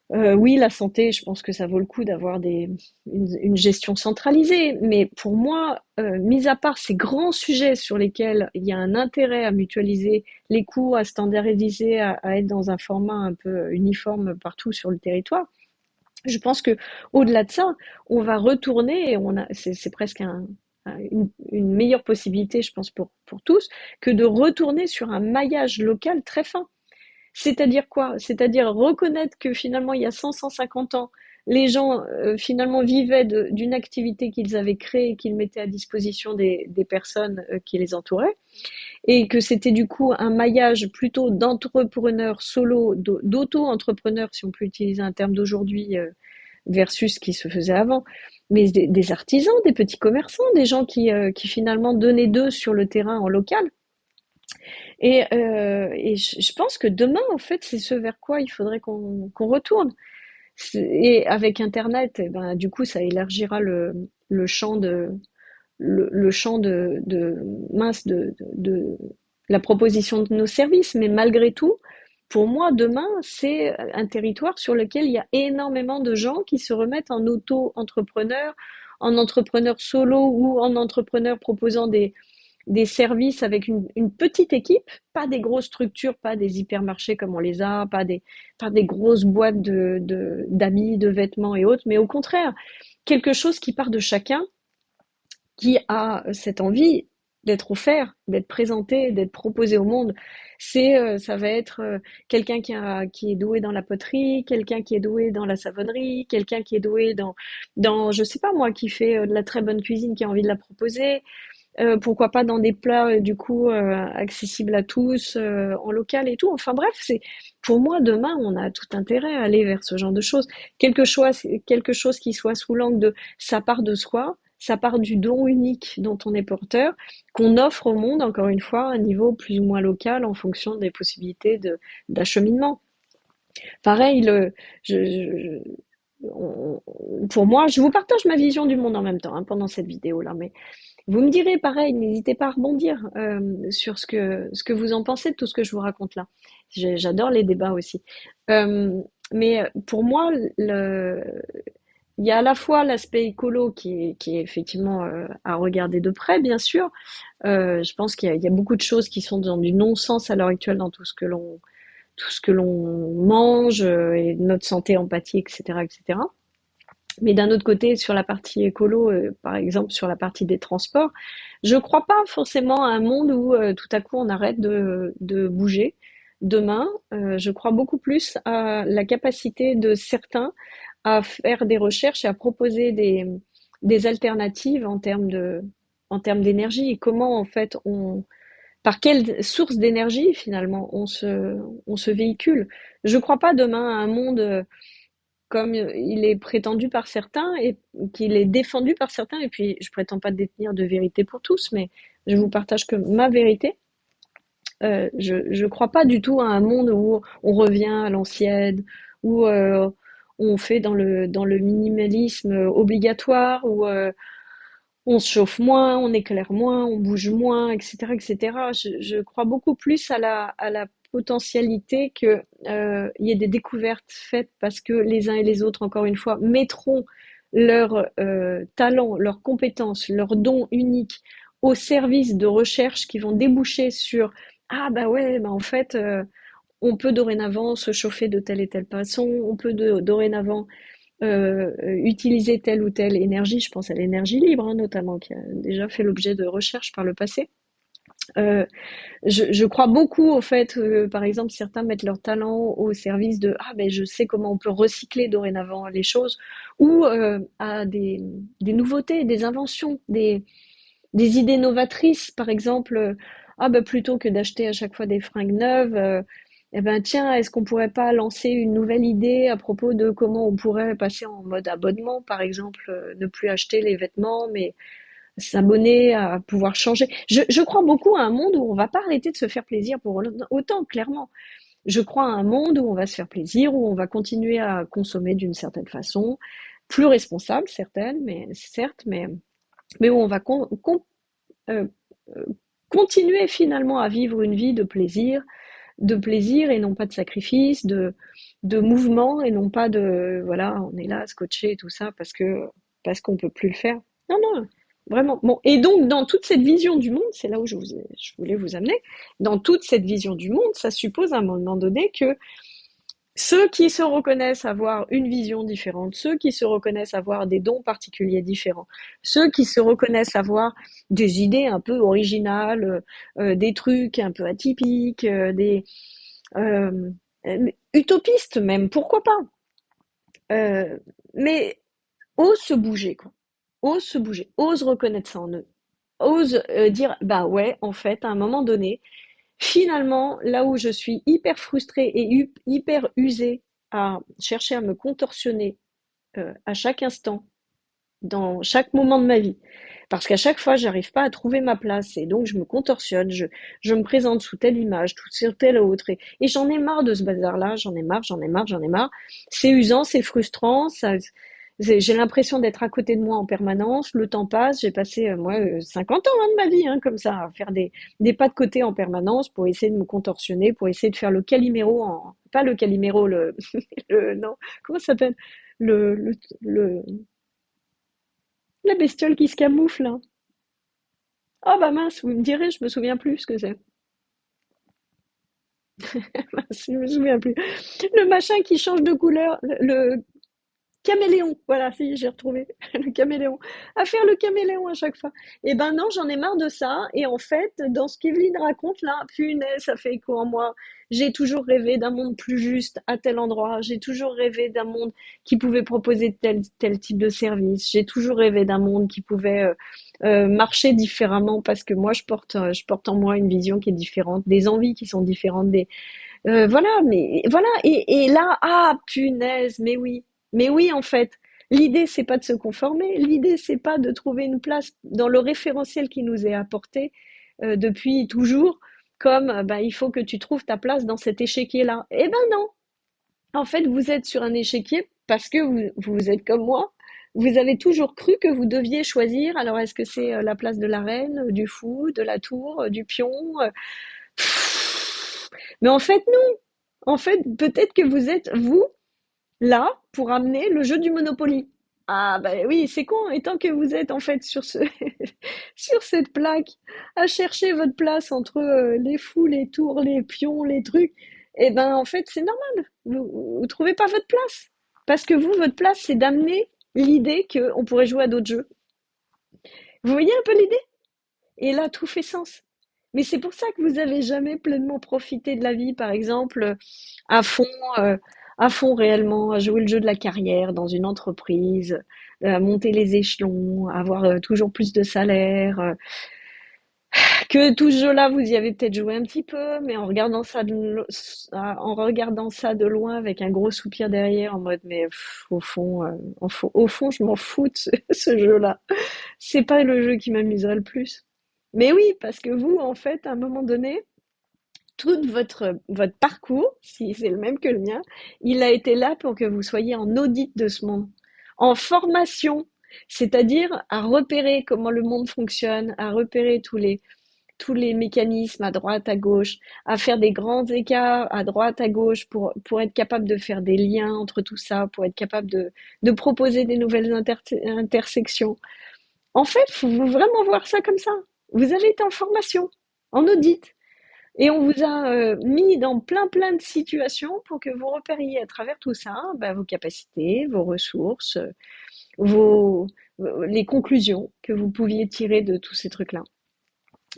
Oui, la santé, je pense que ça vaut le coup d'avoir une gestion centralisée. Mais pour moi, mis à part ces grands sujets sur lesquels il y a un intérêt à mutualiser les coûts, à standardiser, à être dans un format un peu uniforme partout sur le territoire, je pense que au-delà de ça, on va retourner et c'est presque une meilleure possibilité, je pense, pour tous, que de retourner sur un maillage local très fin. C'est-à-dire quoi? C'est-à-dire reconnaître que finalement, il y a 100, 150 ans, les gens finalement vivaient d'une activité qu'ils avaient créée et qu'ils mettaient à disposition des personnes qui les entouraient, et que c'était du coup un maillage plutôt d'entrepreneurs solo, d'auto-entrepreneurs, si on peut utiliser un terme d'aujourd'hui, versus ce qui se faisait avant, mais des artisans, des petits commerçants, des gens qui finalement donnaient d'eux sur le terrain en local. Et je pense que demain, en fait, c'est ce vers quoi il faudrait qu'on retourne. Et avec Internet, eh ben, du coup, ça élargira le champ le champ mince de la proposition de nos services. Mais malgré tout, pour moi, demain, c'est un territoire sur lequel il y a énormément de gens qui se remettent en auto-entrepreneurs, en entrepreneurs solo ou en entrepreneurs proposant des services avec une petite équipe, pas des grosses structures, pas des hypermarchés comme on les a, pas des grosses boîtes d'habits, de vêtements et autres, mais au contraire, quelque chose qui part de chacun, qui a cette envie d'être offert, d'être présenté, d'être proposé au monde. Ça va être quelqu'un qui est doué dans la poterie, quelqu'un qui est doué dans la savonnerie, quelqu'un qui est doué je sais pas moi, qui fait de la très bonne cuisine, qui a envie de la proposer. Pourquoi pas dans des plats du coup accessibles à tous en local et tout. Enfin bref, c'est pour moi demain on a tout intérêt à aller vers ce genre de choses. Quelque chose qui soit sous l'angle de ça part de soi, ça part du don unique dont on est porteur, qu'on offre au monde encore une fois à un niveau plus ou moins local en fonction des possibilités d'acheminement. Pareil, pour moi, je vous partage ma vision du monde en même temps pendant cette vidéo là, mais vous me direz pareil, n'hésitez pas à rebondir sur ce que vous en pensez de tout ce que je vous raconte là. J'adore les débats aussi. Euh, mais pour moi, il y a à la fois l'aspect écolo qui est effectivement à regarder de près, bien sûr. Je pense qu'il y a beaucoup de choses qui sont dans du non-sens à l'heure actuelle dans tout ce que l'on mange et notre santé, empathie, etc., etc. Mais d'un autre côté, sur la partie écolo, par exemple sur la partie des transports, je crois pas forcément à un monde où tout à coup on arrête de bouger. Demain, je crois beaucoup plus à la capacité de certains à faire des recherches et à proposer des alternatives en termes d'énergie et comment en fait par quelle source d'énergie finalement on se véhicule. Je crois pas demain à un monde comme il est prétendu par certains et qu'il est défendu par certains, et puis je prétends pas détenir de vérité pour tous, mais je vous partage que ma vérité. Je crois pas du tout à un monde où on revient à l'ancienne, où on fait dans le minimalisme obligatoire, où on se chauffe moins, on éclaire moins, on bouge moins, etc., etc. Je crois beaucoup plus à la potentialité que il y ait des découvertes faites parce que les uns et les autres, encore une fois, mettront leur talent, leurs compétences, leurs dons uniques au service de recherches qui vont déboucher sur ah bah ouais, bah en fait, on peut dorénavant se chauffer de telle et telle façon, on peut dorénavant utiliser telle ou telle énergie, je pense à l'énergie libre notamment, qui a déjà fait l'objet de recherches par le passé. Euh, je crois beaucoup au fait, par exemple, certains mettent leur talent au service de ah ben je sais comment on peut recycler dorénavant les choses, ou à des nouveautés, des inventions, des idées novatrices, par exemple. Ah ben plutôt que d'acheter à chaque fois des fringues neuves, eh ben tiens, est-ce qu'on pourrait pas lancer une nouvelle idée à propos de comment on pourrait passer en mode abonnement, par exemple, ne plus acheter les vêtements, mais s'abonner à pouvoir changer. Je crois beaucoup à un monde où on va pas arrêter de se faire plaisir pour autant, clairement. Je crois à un monde où on va se faire plaisir, où on va continuer à consommer d'une certaine façon, plus responsable, certaines, mais certes, mais où on va euh, continuer finalement à vivre une vie de plaisir et non pas de sacrifice, de mouvement et non pas de voilà, on est là scotché et tout ça parce qu'on peut plus le faire. Non, non, vraiment. Bon, et donc dans toute cette vision du monde, c'est là où je voulais vous amener. Dans toute cette vision du monde, ça suppose à un moment donné que Ceux qui se reconnaissent avoir une vision différente, ceux qui se reconnaissent avoir des dons particuliers différents, ceux qui se reconnaissent avoir des idées un peu originales, des trucs un peu atypiques, euh, utopistes même, pourquoi pas? Euh, mais ose se bouger, quoi. Ose se bouger, ose reconnaître ça en eux, ose dire, bah ouais, en fait, à un moment donné, finalement, là où je suis hyper frustrée et hyper usée à chercher à me contorsionner à chaque instant, dans chaque moment de ma vie, parce qu'à chaque fois, j'arrive pas à trouver ma place et donc je me contorsionne, je me présente sous telle image, sous telle autre et j'en ai marre de ce bazar-là, j'en ai marre, j'en ai marre, j'en ai marre. C'est usant, c'est frustrant, ça, j'ai l'impression d'être à côté de moi en permanence, le temps passe, j'ai passé, moi, 50 ans hein, de ma vie, hein, comme ça, à faire des pas de côté en permanence pour essayer de me contorsionner, pour essayer de faire le Calimero en, pas le Calimero, non, comment ça s'appelle? Le, le, le, la bestiole qui se camoufle, là. Oh bah mince, vous me direz, je me souviens plus ce que c'est. Mince, je me souviens plus. Le machin qui change de couleur, le caméléon, voilà, si j'ai retrouvé le caméléon. À faire le caméléon à chaque fois. Et ben non, j'en ai marre de ça. Et en fait, dans ce qu'Evelyne raconte là, punaise, ça fait écho en moi. J'ai toujours rêvé d'un monde plus juste à tel endroit. J'ai toujours rêvé d'un monde qui pouvait proposer tel type de service. J'ai toujours rêvé d'un monde qui pouvait marcher différemment parce que moi, je porte en moi une vision qui est différente, des envies qui sont différentes, voilà, mais voilà. Et là, ah, punaise, mais oui, en fait, l'idée c'est pas de se conformer. L'idée c'est pas de trouver une place dans le référentiel qui nous est apporté depuis toujours, comme ben, il faut que tu trouves ta place dans cet échiquier-là. Eh ben non. En fait, vous êtes sur un échiquier parce que vous êtes comme moi. Vous avez toujours cru que vous deviez choisir. Alors, est-ce que c'est la place de la reine, du fou, de la tour, du pion? Mais en fait, non. En fait, peut-être que vous êtes, vous, là, pour amener le jeu du Monopoly. Ah, bah oui, c'est con. Et tant que vous êtes, en fait, sur sur cette plaque, à chercher votre place entre les fous, les tours, les pions, les trucs, eh ben, en fait, c'est normal. Vous trouvez pas votre place. Parce que vous, votre place, c'est d'amener l'idée qu'on pourrait jouer à d'autres jeux. Vous voyez un peu l'idée? Et là, tout fait sens. Mais c'est pour ça que vous avez jamais pleinement profité de la vie, par exemple, à fond, euh, à fond réellement, à jouer le jeu de la carrière dans une entreprise, à monter les échelons, à avoir toujours plus de salaire, que tout ce jeu-là, vous y avez peut-être joué un petit peu, mais en regardant ça en regardant ça de loin avec un gros soupir derrière, en mode, mais au fond, au fond, je m'en fous de ce jeu-là. C'est pas le jeu qui m'amuserait le plus. Mais oui, parce que vous, en fait, à un moment donné, tout votre parcours, si c'est le même que le mien, il a été là pour que vous soyez en audit de ce monde, en formation, c'est-à-dire à repérer comment le monde fonctionne, à repérer tous les mécanismes à droite, à gauche, à faire des grands écarts à droite, à gauche pour être capable de faire des liens entre tout ça, pour être capable de proposer des nouvelles intersections. En fait, il faut vraiment voir ça comme ça. Vous avez été en formation, en audit, et on vous a mis dans plein de situations pour que vous repériez à travers tout ça bah, vos capacités, vos ressources, vos, les conclusions que vous pouviez tirer de tous ces trucs-là.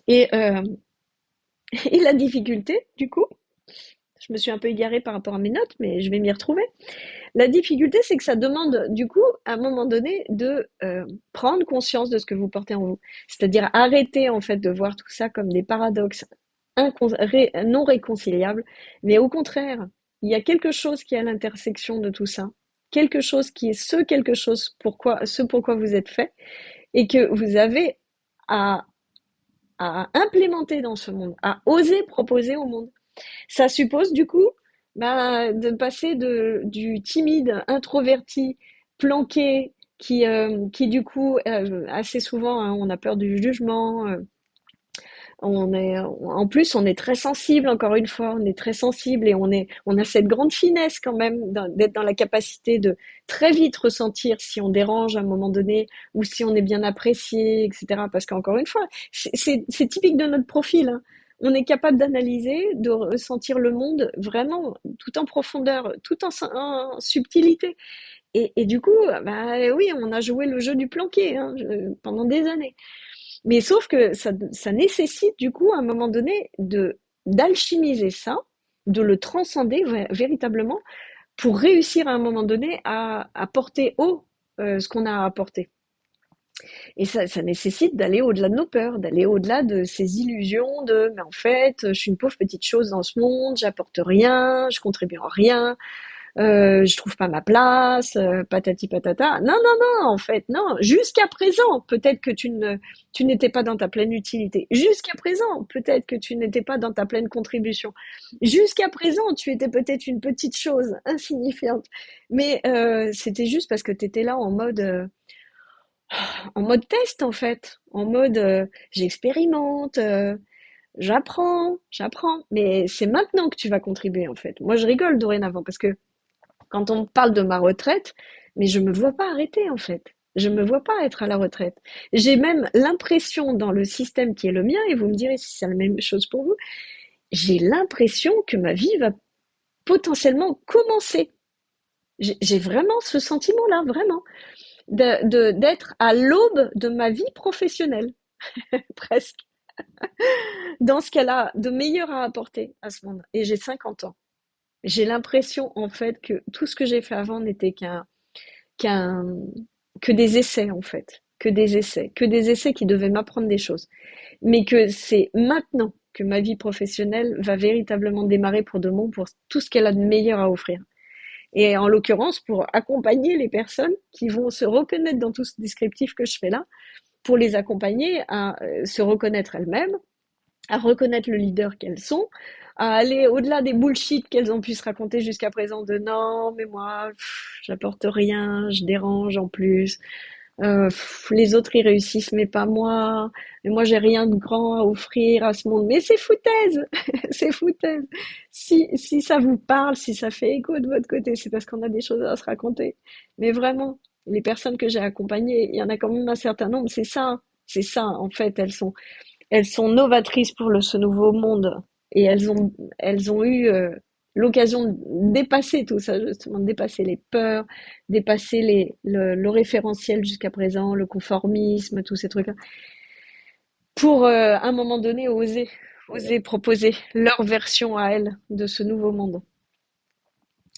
Et, et la difficulté, du coup, je me suis un peu égarée par rapport à mes notes, mais je vais m'y retrouver. La difficulté, c'est que ça demande, du coup, à un moment donné, de prendre conscience de ce que vous portez en vous. C'est-à-dire arrêter, en fait, de voir tout ça comme des paradoxes non réconciliables, mais au contraire, il y a quelque chose qui est à l'intersection de tout ça. Quelque chose qui est quelque chose ce pourquoi vous êtes fait, et que vous avez à, à implémenter dans ce monde, à oser proposer au monde. Ça suppose du coup de passer du timide, introverti, planqué, qui du coup, assez souvent, hein, on a peur du jugement. En plus, on est très sensible, encore une fois, on est très sensible et on a cette grande finesse quand même d'être dans la capacité de très vite ressentir si on dérange à un moment donné ou si on est bien apprécié, etc. Parce qu'encore une fois, c'est typique de notre profil, hein. on est capable d'analyser, de ressentir le monde vraiment tout en profondeur, tout en subtilité. Et du coup, bah oui, on a joué le jeu du planqué hein, pendant des années. Mais sauf que ça nécessite du coup à un moment donné de d'alchimiser ça, de le transcender véritablement pour réussir à un moment donné à porter haut ce qu'on a à apporter. Et ça nécessite d'aller au-delà de nos peurs, d'aller au-delà de ces illusions de mais en fait, je suis une pauvre petite chose dans ce monde, j'apporte rien, je contribue en rien, je trouve pas ma place, patati patata. Non, non, non, en fait, non. Jusqu'à présent, peut-être que tu n'étais pas dans ta pleine utilité. Jusqu'à présent, peut-être que tu n'étais pas dans ta pleine contribution. Jusqu'à présent, tu étais peut-être une petite chose insignifiante. Mais c'était juste parce que tu étais là en mode test, en fait. En mode j'expérimente, j'apprends. Mais c'est maintenant que tu vas contribuer, en fait. Moi, je rigole dorénavant parce que quand on parle de ma retraite, mais je me vois pas arrêter en fait. Je me vois pas être à la retraite. J'ai même l'impression dans le système qui est le mien, et vous me direz si c'est la même chose pour vous, j'ai l'impression que ma vie va potentiellement commencer. J'ai vraiment ce sentiment-là, vraiment, d'être à l'aube de ma vie professionnelle, presque, dans ce qu'elle a de meilleur à apporter à ce monde. Et j'ai 50 ans. J'ai l'impression, en fait, que tout ce que j'ai fait avant n'était qu'un, que des essais en fait, que des essais qui devaient m'apprendre des choses. Mais que c'est maintenant que ma vie professionnelle va véritablement démarrer pour de bon, pour tout ce qu'elle a de meilleur à offrir. Et en l'occurrence, pour accompagner les personnes qui vont se reconnaître dans tout ce descriptif que je fais là, pour les accompagner à se reconnaître elles-mêmes, à reconnaître le leader qu'elles sont, à aller au-delà des bullshit qu'elles ont pu se raconter jusqu'à présent de non, mais moi, j'apporte rien, je dérange en plus, les autres ils réussissent mais pas moi, mais moi j'ai rien de grand à offrir à ce monde. Mais c'est foutaise, c'est foutaise. Si ça vous parle, si ça fait écho de votre côté, c'est parce qu'on a des choses à se raconter. Mais vraiment, les personnes que j'ai accompagnées, il y en a quand même un certain nombre, c'est ça en fait, elles sont novatrices pour ce nouveau monde et elles ont eu l'occasion de dépasser tout ça, justement, de dépasser les peurs, dépasser le référentiel jusqu'à présent, le conformisme, tous ces trucs-là, pour à un moment donné oser proposer leur version à elles de ce nouveau monde.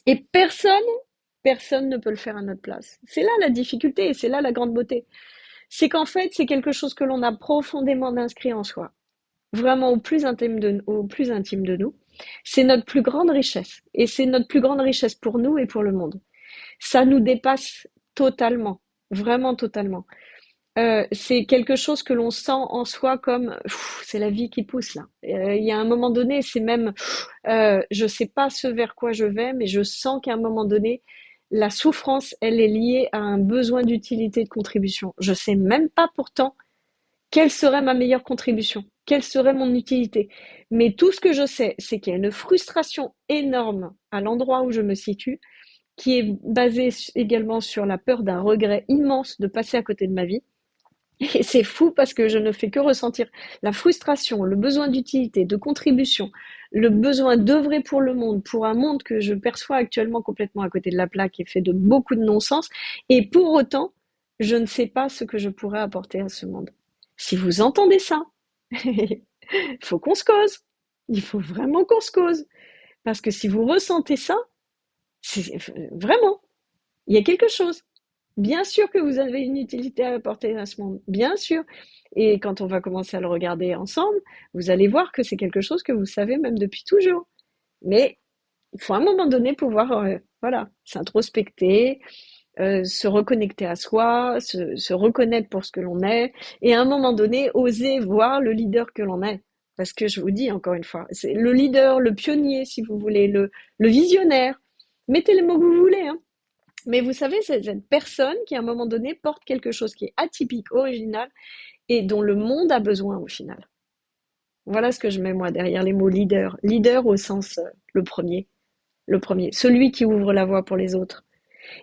Et personne ne peut le faire à notre place. C'est là la difficulté et c'est là la grande beauté. C'est qu'en fait, c'est quelque chose que l'on a profondément inscrit en soi, vraiment au plus intime de nous. C'est notre plus grande richesse. Et c'est notre plus grande richesse pour nous et pour le monde. Ça nous dépasse totalement. Vraiment totalement. C'est quelque chose que l'on sent en soi comme c'est la vie qui pousse là. Il y a un moment donné, c'est même je sais pas ce vers quoi je vais, mais je sens qu'à un moment donné, la souffrance, elle est liée à un besoin d'utilité de contribution. Je sais même pas pourtant quelle serait ma meilleure contribution, quelle serait mon utilité. Mais tout ce que je sais, c'est qu'il y a une frustration énorme à l'endroit où je me situe, qui est basée également sur la peur d'un regret immense de passer à côté de ma vie. Et c'est fou parce que je ne fais que ressentir la frustration, le besoin d'utilité, de contribution, le besoin d'œuvrer pour le monde, pour un monde que je perçois actuellement complètement à côté de la plaque et fait de beaucoup de non-sens. Et pour autant, je ne sais pas ce que je pourrais apporter à ce monde. Si vous entendez ça, il faut qu'on se cause. Il faut vraiment qu'on se cause. Parce que si vous ressentez ça, c'est vraiment, il y a quelque chose. Bien sûr que vous avez une utilité à apporter à ce monde, bien sûr. Et quand on va commencer à le regarder ensemble, vous allez voir que c'est quelque chose que vous savez même depuis toujours. Mais il faut à un moment donné pouvoir, voilà, s'introspecter, se reconnecter à soi, se reconnaître pour ce que l'on est, et à un moment donné, oser voir le leader que l'on est. Parce que je vous dis encore une fois, c'est le leader, le pionnier, si vous voulez, le visionnaire. Mettez les mots que vous voulez, hein. Mais vous savez, c'est cette personne qui, à un moment donné, porte quelque chose qui est atypique, original, et dont le monde a besoin au final. Voilà ce que je mets moi derrière les mots leader. Leader au sens le premier, celui qui ouvre la voie pour les autres.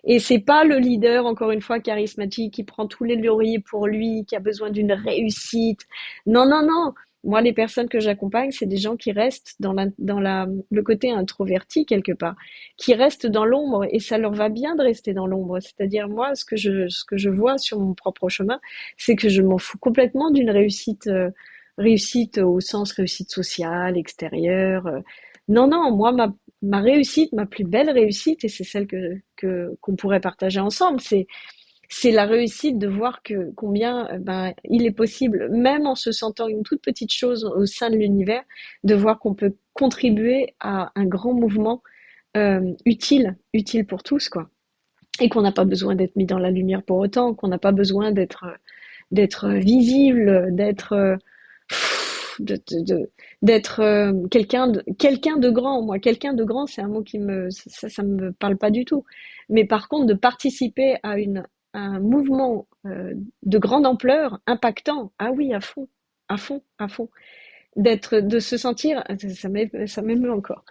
Et c'est pas le leader, encore une fois, charismatique, qui prend tous les lauriers pour lui, qui a besoin d'une réussite. Non, non, non. Moi, les personnes que j'accompagne, c'est des gens qui restent le côté introverti quelque part, qui restent dans l'ombre et ça leur va bien de rester dans l'ombre. C'est-à-dire, moi, ce que je vois sur mon propre chemin, c'est que je m'en fous complètement d'une réussite, réussite au sens réussite sociale, extérieure. Non, non, moi, ma réussite, ma plus belle réussite, et c'est celle qu'on pourrait partager ensemble, c'est la réussite de voir que combien ben, il est possible, même en se sentant une toute petite chose au sein de l'univers, de voir qu'on peut contribuer à un grand mouvement utile pour tous, quoi. Et qu'on n'a pas besoin d'être mis dans la lumière pour autant, qu'on n'a pas besoin d'être visible, d'être quelqu'un de grand. Moi, quelqu'un de grand, c'est un mot ça me parle pas du tout. Mais par contre, de participer à un mouvement de grande ampleur, impactant, ah oui, à fond, à fond, à fond. De se sentir, ça m'émeut encore.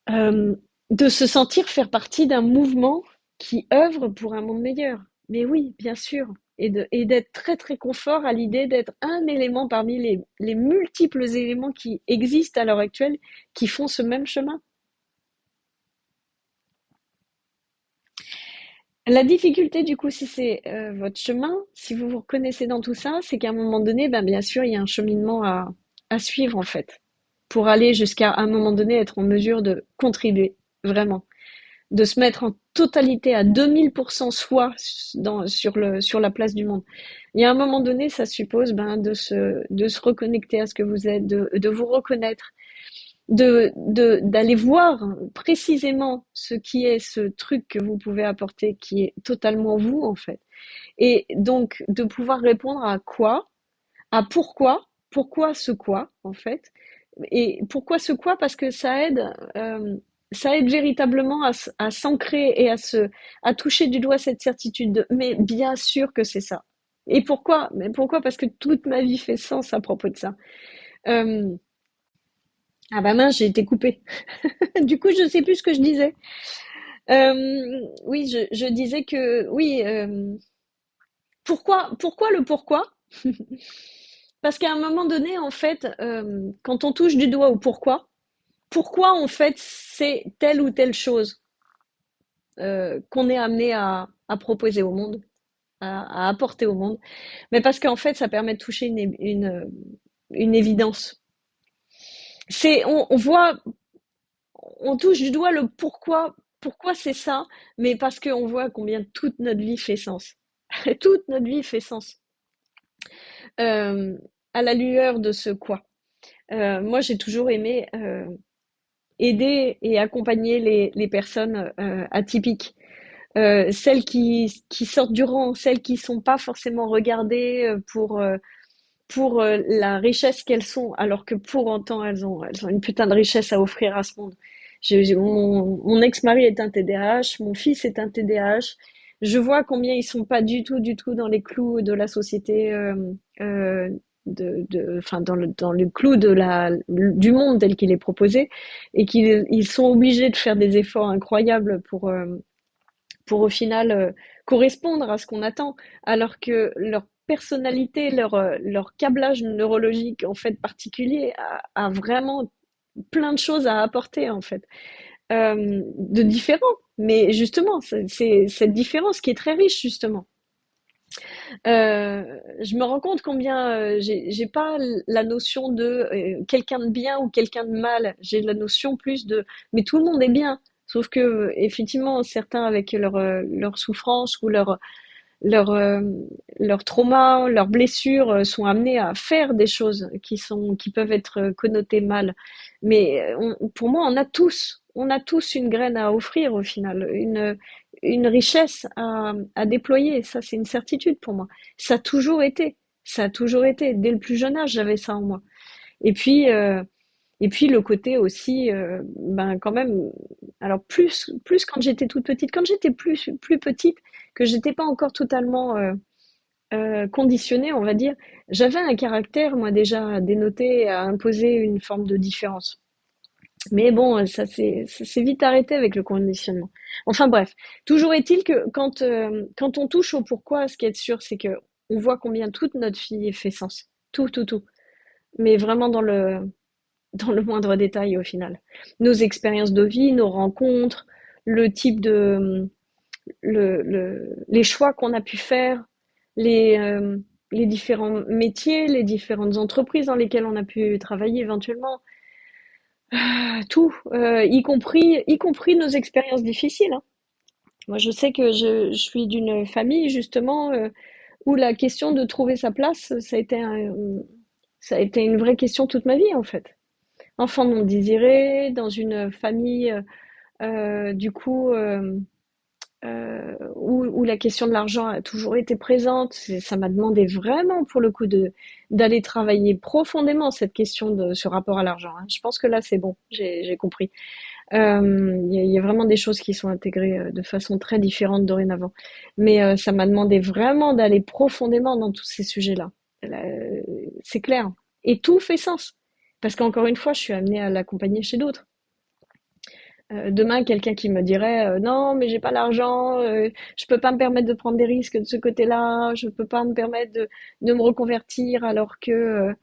De se sentir faire partie d'un mouvement qui œuvre pour un monde meilleur. Mais oui, bien sûr. Et d'être très très confort à l'idée d'être un élément parmi les multiples éléments qui existent à l'heure actuelle qui font ce même chemin. La difficulté, du coup, si c'est votre chemin, si vous vous reconnaissez dans tout ça, c'est qu'à un moment donné, ben, bien sûr, il y a un cheminement à suivre, en fait, pour aller jusqu'à un moment donné être en mesure de contribuer, vraiment. De se mettre en totalité à 2000% soi sur la place du monde. Il y a un moment donné, ça suppose ben, de se reconnecter à ce que vous êtes, de vous reconnaître, d'aller voir précisément ce qui est ce truc que vous pouvez apporter, qui est totalement vous, en fait. Et donc, de pouvoir répondre à quoi, à pourquoi ce quoi, en fait. Et pourquoi ce quoi? Parce que ça aide véritablement à s'ancrer et à toucher du doigt cette certitude mais bien sûr que c'est ça. Et pourquoi? Mais pourquoi? Parce que toute ma vie fait sens à propos de ça. Euh, ah bah mince, j'ai été coupée. Du coup, je sais plus ce que je disais. Oui, je disais que oui. Pourquoi le pourquoi? Parce qu'à un moment donné, en fait, quand on touche du doigt au pourquoi en fait c'est telle ou telle chose qu'on est amené à proposer au monde, à apporter au monde, mais parce qu'en fait ça permet de toucher une évidence. On voit, on touche du doigt le pourquoi c'est ça, mais parce qu'on voit combien toute notre vie fait sens. Toute notre vie fait sens euh, à la lueur de ce quoi. Moi, j'ai toujours aimé aider et accompagner les personnes atypiques. Celles qui sortent du rang, celles qui sont pas forcément regardées pour la richesse qu'elles sont, alors que pour autant elles ont une putain de richesse à offrir à ce monde. Mon ex-mari est un TDAH, mon fils est un TDAH. Je vois combien ils sont pas du tout dans les clous de la société, euh, enfin dans le clou du monde tel qu'il est proposé, et ils sont obligés de faire des efforts incroyables pour au final correspondre à ce qu'on attend, alors que leur personnalité, leur câblage neurologique en fait particulier a vraiment plein de choses à apporter en fait, de différents. Mais justement, c'est cette différence qui est très riche justement. Je me rends compte combien j'ai pas la notion de quelqu'un de bien ou quelqu'un de mal. J'ai la notion plus de mais tout le monde est bien. Sauf que effectivement, certains avec leur souffrance ou leur, euh, leur trauma, leurs blessures sont amenés à faire des choses qui peuvent être connotées mal. Mais pour moi, on a tous une graine à offrir au final, une richesse à déployer. Ça, c'est une certitude pour moi. Ça a toujours été. Ça a toujours été. Dès le plus jeune âge, j'avais ça en moi. Et puis, euh, et puis le côté aussi, ben quand même, alors plus quand j'étais toute petite, quand j'étais plus petite, que j'étais pas encore totalement conditionnée, on va dire, j'avais un caractère moi déjà à dénoter, à imposer une forme de différence. Mais bon, ça s'est vite arrêté avec le conditionnement. Enfin bref, toujours est-il que quand on touche au pourquoi, ce qui est sûr, c'est que on voit combien toute notre vie fait sens. Tout, tout, tout. mais vraiment dans le moindre détail au final. Nos expériences de vie, nos rencontres, le type de, les choix qu'on a pu faire, les, euh, les différents métiers, les différentes entreprises dans lesquelles on a pu travailler éventuellement, tout, y compris nos expériences difficiles, hein. Moi, je sais que je suis d'une famille justement où la question de trouver sa place, ça a été une vraie question toute ma vie en fait. Enfant non désiré, dans une famille du coup où la question de l'argent a toujours été présente. Ça m'a demandé vraiment pour le coup d'aller travailler profondément cette question de ce rapport à l'argent, hein. Je pense que là c'est bon, j'ai compris. Il y a vraiment des choses qui sont intégrées de façon très différente dorénavant. Mais ça m'a demandé vraiment d'aller profondément dans tous ces sujets-là. C'est clair. Et tout fait sens. Parce qu'encore une fois, je suis amenée à l'accompagner chez d'autres. Demain, quelqu'un qui me dirait non, mais j'ai pas l'argent, je peux pas me permettre de prendre des risques de ce côté-là, je peux pas me permettre de me reconvertir alors que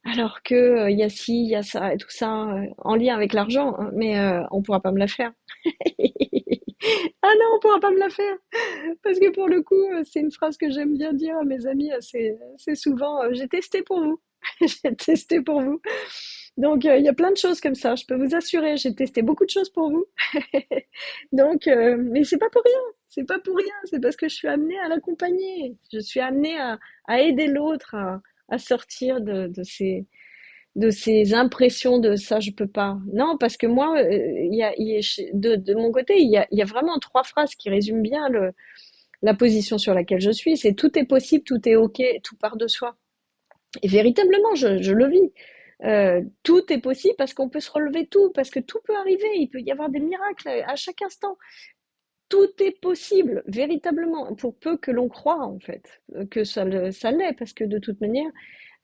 il y a ci, il y a ça et tout ça en lien avec l'argent, hein, mais on pourra pas me la faire. Ah non, on pourra pas me la faire parce que pour le coup, c'est une phrase que j'aime bien dire à mes amis assez souvent. J'ai testé pour vous, j'ai testé pour vous. Donc il y a plein de choses comme ça. Je peux vous assurer, j'ai testé beaucoup de choses pour vous. Donc, mais c'est pas pour rien. C'est pas pour rien. C'est parce que je suis amenée à l'accompagner. Je suis amenée à aider l'autre à sortir de ces impressions de ça je peux pas. Non, parce que moi, de mon côté, il y a vraiment trois phrases qui résument bien la position sur laquelle je suis. C'est tout est possible, tout est ok, tout part de soi. Et véritablement, je le vis. Tout est possible parce qu'on peut se relever tout, parce que tout peut arriver. Il peut y avoir des miracles à chaque instant. Tout est possible, véritablement, pour peu que l'on croit en fait, que ça l'est, parce que de toute manière,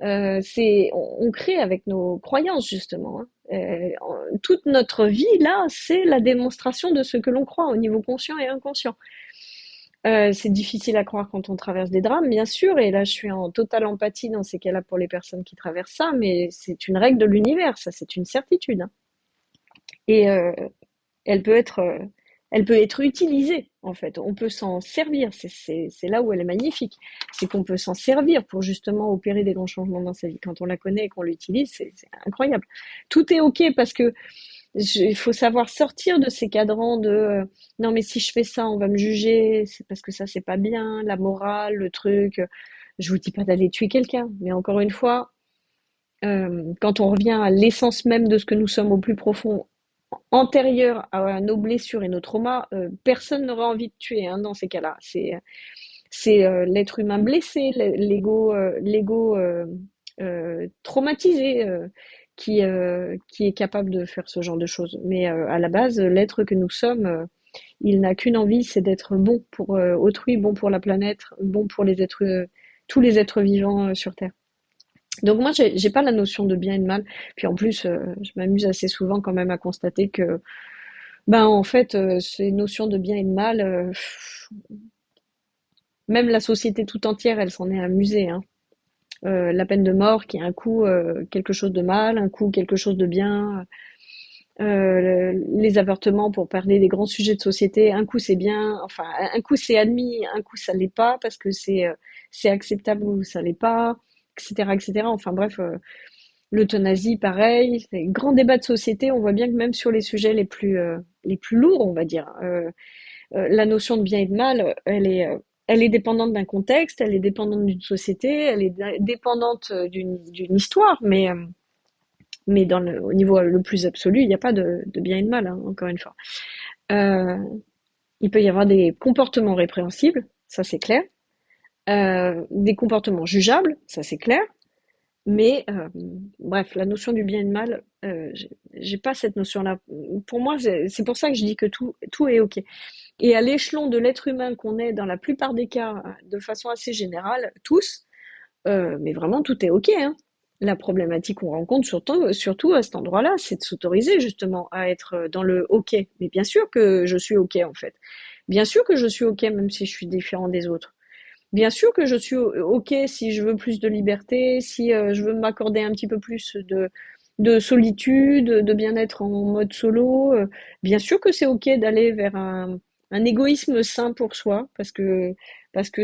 on crée avec nos croyances justement, hein. Toute notre vie là, c'est la démonstration de ce que l'on croit au niveau conscient et inconscient. C'est difficile à croire quand on traverse des drames, bien sûr, et là je suis en totale empathie dans ces cas-là pour les personnes qui traversent ça, mais c'est une règle de l'univers, ça c'est une certitude, hein. Et elle peut être, euh, elle peut être utilisée en fait. On peut s'en servir. C'est là où elle est magnifique, c'est qu'on peut s'en servir pour justement opérer des grands changements dans sa vie. Quand on la connaît et qu'on l'utilise, c'est incroyable. Tout est ok parce que il faut savoir sortir de ces cadrans de non mais si je fais ça, on va me juger. C'est parce que ça c'est pas bien, la morale, le truc. Je vous dis pas d'aller tuer quelqu'un, mais encore une fois, quand on revient à l'essence même de ce que nous sommes au plus profond, antérieur à nos blessures et nos traumas, personne n'aurait envie de tuer hein, dans ces cas-là. C'est l'être humain blessé, l'ego traumatisé qui est capable de faire ce genre de choses. Mais à la base, l'être que nous sommes, il n'a qu'une envie, c'est d'être bon pour autrui, bon pour la planète, bon pour tous les êtres vivants sur Terre. Donc moi, j'ai pas la notion de bien et de mal. Puis en plus, je m'amuse assez souvent quand même à constater que, ben en fait, ces notions de bien et de mal, même la société tout entière, elle s'en est amusée, hein. La peine de mort qui est un coup quelque chose de mal, un coup quelque chose de bien. Les avortements pour parler des grands sujets de société, un coup c'est bien, enfin un coup c'est admis, un coup ça l'est pas parce que c'est acceptable ou ça l'est pas, etc., etc. Enfin bref. L'euthanasie, pareil, c'est un grand débat de société. On voit bien que même sur les sujets les plus lourds, on va dire, la notion de bien et de mal, elle est dépendante d'un contexte, elle est dépendante d'une société, elle est dépendante d'une histoire, mais au niveau le plus absolu, il n'y a pas de bien et de mal, hein, encore une fois. Euh, il peut y avoir des comportements répréhensibles, ça c'est clair, des comportements jugeables, ça c'est clair. Mais bref, la notion du bien et du mal, j'ai pas cette notion-là. Pour moi, c'est pour ça que je dis que tout est OK. Et à l'échelon de l'être humain qu'on est dans la plupart des cas, de façon assez générale, tous, mais vraiment tout est OK, hein. La problématique qu'on rencontre surtout à cet endroit-là, c'est de s'autoriser justement à être dans le OK. Mais bien sûr que je suis OK en fait. Bien sûr que je suis OK même si je suis différent des autres. Bien sûr que je suis OK si je veux plus de liberté, si je veux m'accorder un petit peu plus de solitude, de bien-être en mode solo. Bien sûr que c'est OK d'aller vers un égoïsme sain pour soi, parce que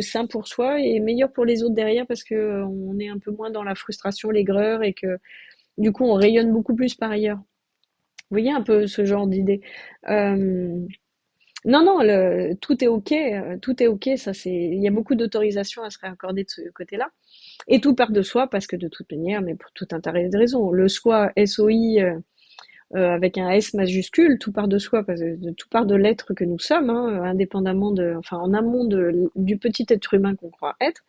sain pour soi est meilleur pour les autres derrière, parce que on est un peu moins dans la frustration, l'aigreur, et que du coup on rayonne beaucoup plus par ailleurs. Vous voyez un peu ce genre d'idée. Euh, non, non, tout est OK, tout est OK. Ça, il y a beaucoup d'autorisation à se réaccorder de ce côté-là. Et tout part de soi, parce que de toute manière, mais pour tout un tas de raisons, le soi, SOI, avec un S majuscule, tout part de soi, parce que tout part de l'être que nous sommes, hein, indépendamment enfin, en amont du petit être humain qu'on croit être.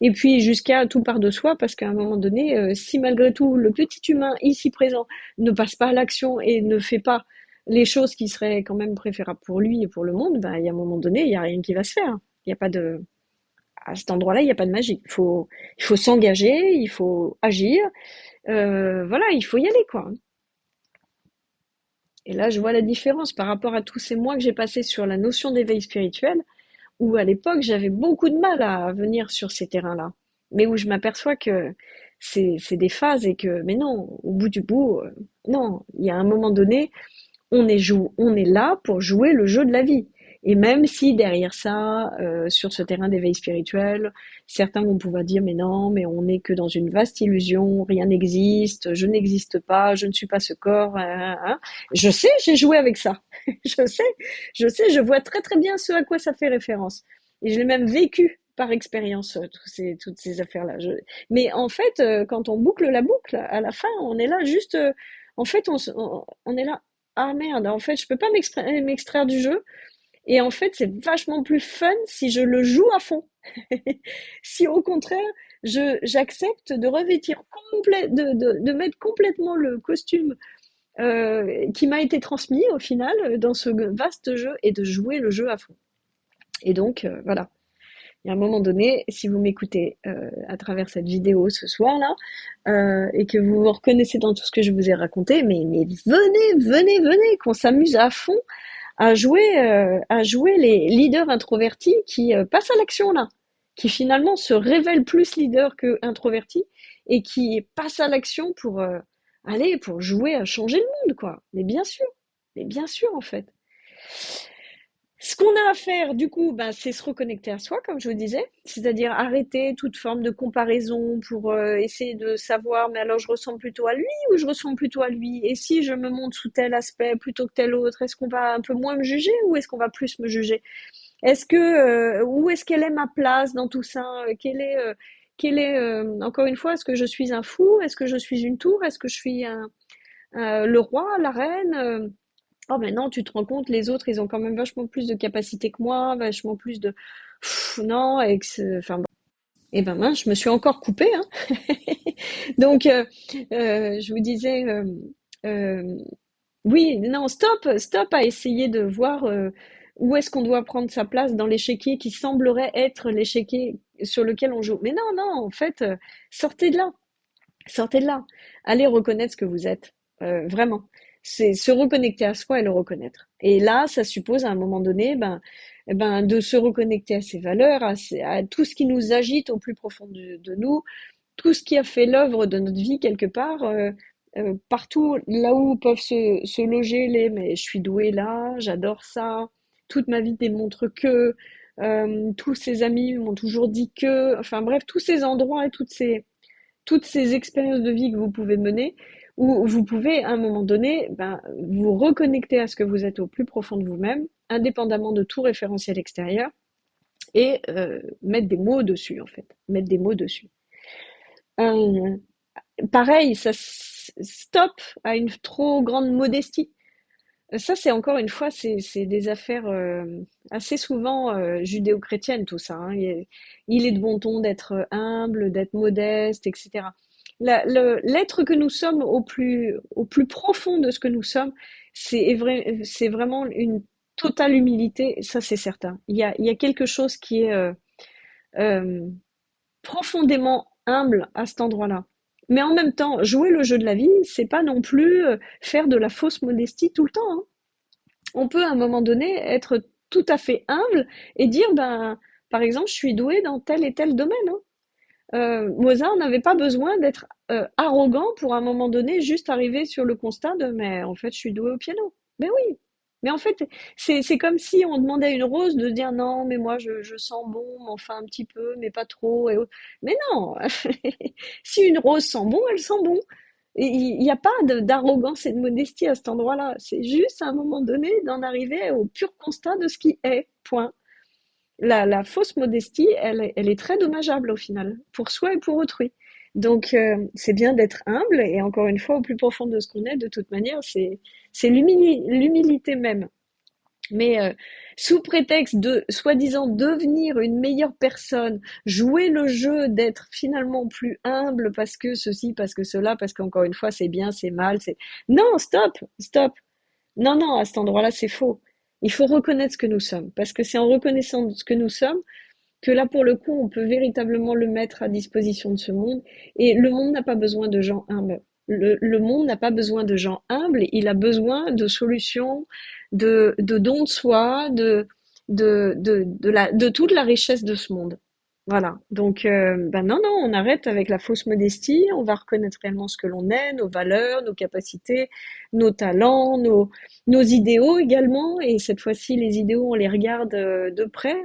Et puis jusqu'à tout part de soi, parce qu'à un moment donné, si malgré tout le petit humain ici présent ne passe pas à l'action et ne fait pas les choses qui seraient quand même préférables pour lui et pour le monde, ben, il y a un moment donné, il n'y a rien qui va se faire. Il n'y a pas de, à cet endroit-là, il n'y a pas de magie. Il faut s'engager, il faut agir. Voilà, il faut y aller, quoi. Et là, je vois la différence par rapport à tous ces mois que j'ai passés sur la notion d'éveil spirituel, où à l'époque j'avais beaucoup de mal à venir sur ces terrains-là, mais où je m'aperçois que c'est des phases et que, mais non, au bout du bout, non, il y a un moment donné, on est là pour jouer le jeu de la vie. Et même si derrière ça, sur ce terrain d'éveil spirituel, certains vont pouvoir dire mais non, mais on n'est que dans une vaste illusion, rien n'existe, je n'existe pas, je ne suis pas ce corps. Hein. Je sais, j'ai joué avec ça. je sais, je vois très très bien ce à quoi ça fait référence. Et je l'ai même vécu par expérience, toutes ces affaires-là. Mais en fait, quand on boucle la boucle, à la fin, on est là juste, en fait, on est là, ah merde, en fait, je peux pas m'extraire du jeu. Et en fait, c'est vachement plus fun si je le joue à fond. Si au contraire, j'accepte de revêtir de mettre complètement le costume qui m'a été transmis au final dans ce vaste jeu et de jouer le jeu à fond. Et donc, voilà. Il y a un moment donné, si vous m'écoutez à travers cette vidéo ce soir-là, et que vous vous reconnaissez dans tout ce que je vous ai raconté, mais venez, qu'on s'amuse à fond à jouer les leaders introvertis qui passent à l'action là, qui finalement se révèlent plus leaders que introvertis et qui passent à l'action pour pour jouer à changer le monde, quoi. Mais bien sûr en fait. Ce qu'on a à faire, du coup, ben, c'est se reconnecter à soi, comme je vous disais, c'est-à-dire arrêter toute forme de comparaison pour essayer de savoir, mais alors je ressemble plutôt à lui ou je ressemble plutôt à lui? Et si je me montre sous tel aspect plutôt que tel autre, est-ce qu'on va un peu moins me juger ou est-ce qu'on va plus me juger? Où est-ce qu'elle est ma place dans tout ça? Encore une fois, est-ce que je suis un fou? Est-ce que je suis une tour? Est-ce que je suis le roi, la reine? Oh mais non, tu te rends compte, les autres, ils ont quand même vachement plus de capacité que moi, vachement plus de... non, enfin bon. Et ben mince, je me suis encore coupée, hein. Donc, je vous disais, euh, oui, non, stop à essayer de voir où est-ce qu'on doit prendre sa place dans l'échiquier qui semblerait être l'échiquier sur lequel on joue. Mais non, non, en fait, sortez de là. Sortez de là. Allez reconnaître ce que vous êtes. Vraiment. C'est se reconnecter à soi et le reconnaître. Et là, ça suppose à un moment donné, de se reconnecter à ses valeurs, à tout ce qui nous agite au plus profond de nous, tout ce qui a fait l'œuvre de notre vie quelque part, partout là où peuvent se loger mais je suis douée là, j'adore ça, toute ma vie démontre que, tous ces amis m'ont toujours dit que, enfin bref, tous ces endroits et toutes ces expériences de vie que vous pouvez mener, où vous pouvez, à un moment donné, vous reconnecter à ce que vous êtes au plus profond de vous-même, indépendamment de tout référentiel extérieur, et mettre des mots dessus, en fait. Mettre des mots dessus. Euh, Pareil, ça stop à une trop grande modestie. Ça, c'est encore une fois, c'est des affaires assez souvent judéo-chrétiennes, tout ça. Hein. Il est de bon ton d'être humble, d'être modeste, etc. L'être que nous sommes au plus profond de ce que nous sommes, c'est vraiment une totale humilité, ça c'est certain. Il y a quelque chose qui est euh, profondément humble à cet endroit-là. Mais en même temps, jouer le jeu de la vie, c'est pas non plus faire de la fausse modestie tout le temps. Hein. On peut à un moment donné être tout à fait humble et dire par exemple, je suis douée dans tel et tel domaine, hein. Mozart n'avait pas besoin d'être arrogant pour à un moment donné juste arriver sur le constat de mais en fait je suis doué au piano. Mais oui, mais en fait c'est comme si on demandait à une rose de dire non mais moi je sens bon mais enfin un petit peu mais pas trop et autres. Mais non, si une rose sent bon elle sent bon. Et il n'y a pas d'arrogance et de modestie à cet endroit-là. C'est juste à un moment donné d'en arriver au pur constat de ce qui est. Point. La fausse modestie, elle est très dommageable au final, pour soi et pour autrui. Donc, c'est bien d'être humble, et encore une fois, au plus profond de ce qu'on est, de toute manière, c'est l'humilité même. Mais sous prétexte de, soi-disant, devenir une meilleure personne, jouer le jeu d'être finalement plus humble parce que ceci, parce que cela, parce qu'encore une fois, c'est bien, c'est mal, c'est... Non, stop, stop. Non, non, à cet endroit-là, c'est faux. Il faut reconnaître ce que nous sommes, parce que c'est en reconnaissant ce que nous sommes que là, pour le coup, on peut véritablement le mettre à disposition de ce monde. Et le monde n'a pas besoin de gens humbles. Le monde n'a pas besoin de gens humbles, il a besoin de solutions, de dons de soi, de toute la richesse de ce monde. Voilà. Donc, ben non, non, on arrête avec la fausse modestie, on va reconnaître réellement ce que l'on est, nos valeurs, nos capacités, nos talents, nos idéaux également. Et cette fois-ci, les idéaux, on les regarde de près,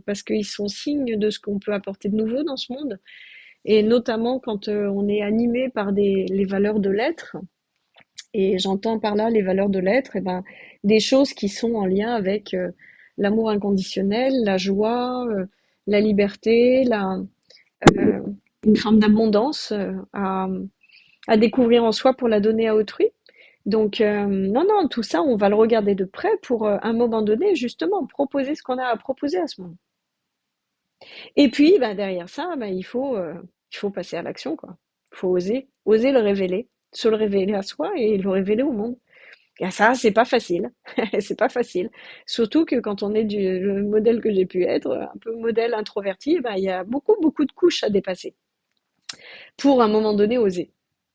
parce qu'ils sont signes de ce qu'on peut apporter de nouveau dans ce monde. Et notamment quand on est animé par les valeurs de l'être. Et j'entends par là les valeurs de l'être, et ben, des choses qui sont en lien avec l'amour inconditionnel, la joie, la liberté, euh, une forme d'abondance à découvrir en soi pour la donner à autrui. Donc, non, non, tout ça, on va le regarder de près pour, à un moment donné, justement, proposer ce qu'on a à proposer à ce moment. Et puis, bah, derrière ça, bah, il faut passer à l'action, quoi. Il faut oser, oser le révéler, se le révéler à soi et le révéler au monde. Et ça, c'est pas facile. C'est pas facile. Surtout que quand on est le modèle que j'ai pu être, un peu modèle introverti, bah, il y a beaucoup, beaucoup de couches à dépasser pour à un moment donné oser.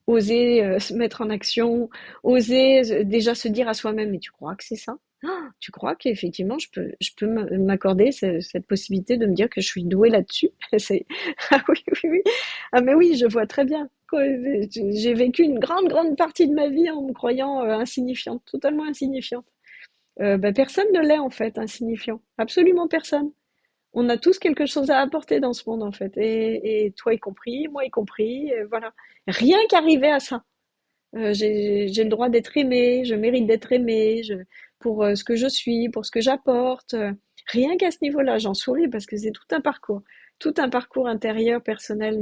Oser se mettre en action, oser déjà se dire à soi-même, mais tu crois que c'est ça? Ah, tu crois qu'effectivement je peux m'accorder cette possibilité de me dire que je suis douée là-dessus? C'est, ah oui, oui, oui. Ah mais oui, je vois très bien. Quoi, j'ai vécu une grande, grande partie de ma vie en me croyant insignifiante, totalement insignifiante. Ben, personne ne l'est en fait, insignifiant. Absolument personne. On a tous quelque chose à apporter dans ce monde en fait, et toi y compris, moi y compris, voilà. Rien qu'arriver à ça. J'ai le droit d'être aimé, je mérite d'être aimé, pour ce que je suis, pour ce que j'apporte. Rien qu'à ce niveau-là, j'en souris parce que c'est tout un parcours intérieur, personnel,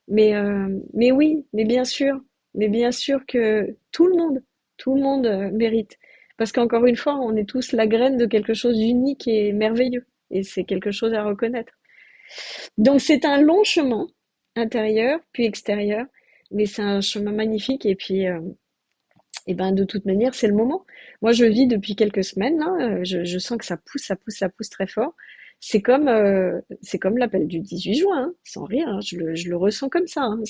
mais oui, mais bien sûr que tout le monde mérite. Parce qu'encore une fois, on est tous la graine de quelque chose d'unique et merveilleux. Et c'est quelque chose à reconnaître. Donc c'est un long chemin, intérieur puis extérieur, mais c'est un chemin magnifique. Et puis, et ben de toute manière, c'est le moment. Moi, je vis depuis quelques semaines là. Je sens que ça pousse, ça pousse, ça pousse très fort. C'est comme l'appel du 18 juin, hein, sans rire. Hein, je le ressens comme ça. Hein.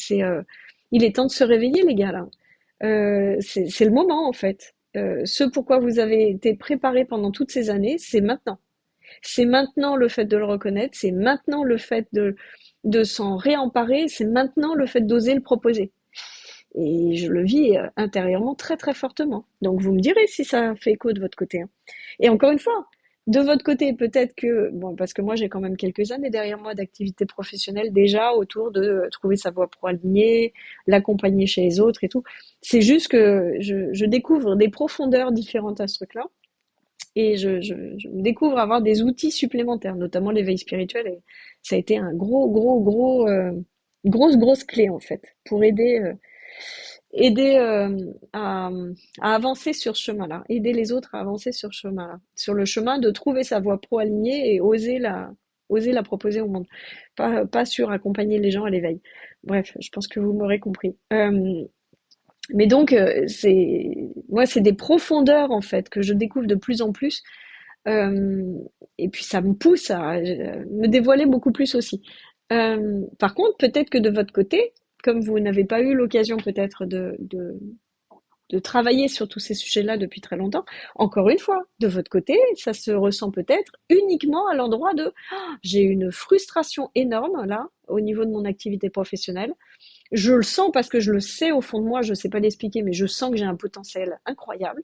Il est temps de se réveiller, les gars là. C'est le moment en fait. Ce pourquoi vous avez été préparés pendant toutes ces années, c'est maintenant. C'est maintenant le fait de le reconnaître, c'est maintenant le fait de s'en réemparer, c'est maintenant le fait d'oser le proposer. Et je le vis intérieurement très très fortement. Donc vous me direz si ça fait écho de votre côté. Hein. Et encore une fois, de votre côté, peut-être que, bon, parce que moi j'ai quand même quelques années derrière moi d'activité professionnelle déjà autour de trouver sa voie pour aligner, l'accompagner chez les autres et tout. C'est juste que je découvre des profondeurs différentes à ce truc-là et je me découvre avoir des outils supplémentaires, notamment l'éveil spirituel. Et ça a été un grosse clé en fait pour aider à avancer sur ce chemin-là, aider les autres à avancer sur ce chemin-là, sur le chemin de trouver sa voie pro-alignée et oser la proposer au monde, pas sur accompagner les gens à l'éveil. Bref, je pense que vous m'aurez compris. Mais donc, moi, c'est des profondeurs en fait que je découvre de plus en plus. Euh, et puis ça me pousse à me dévoiler beaucoup plus aussi. Par contre, peut-être que de votre côté, comme vous n'avez pas eu l'occasion peut-être de travailler sur tous ces sujets-là depuis très longtemps. Encore une fois, de votre côté, ça se ressent peut-être uniquement à l'endroit de j'ai une frustration énorme là au niveau de mon activité professionnelle. Je le sens parce que je le sais au fond de moi, je ne sais pas l'expliquer, mais je sens que j'ai un potentiel incroyable.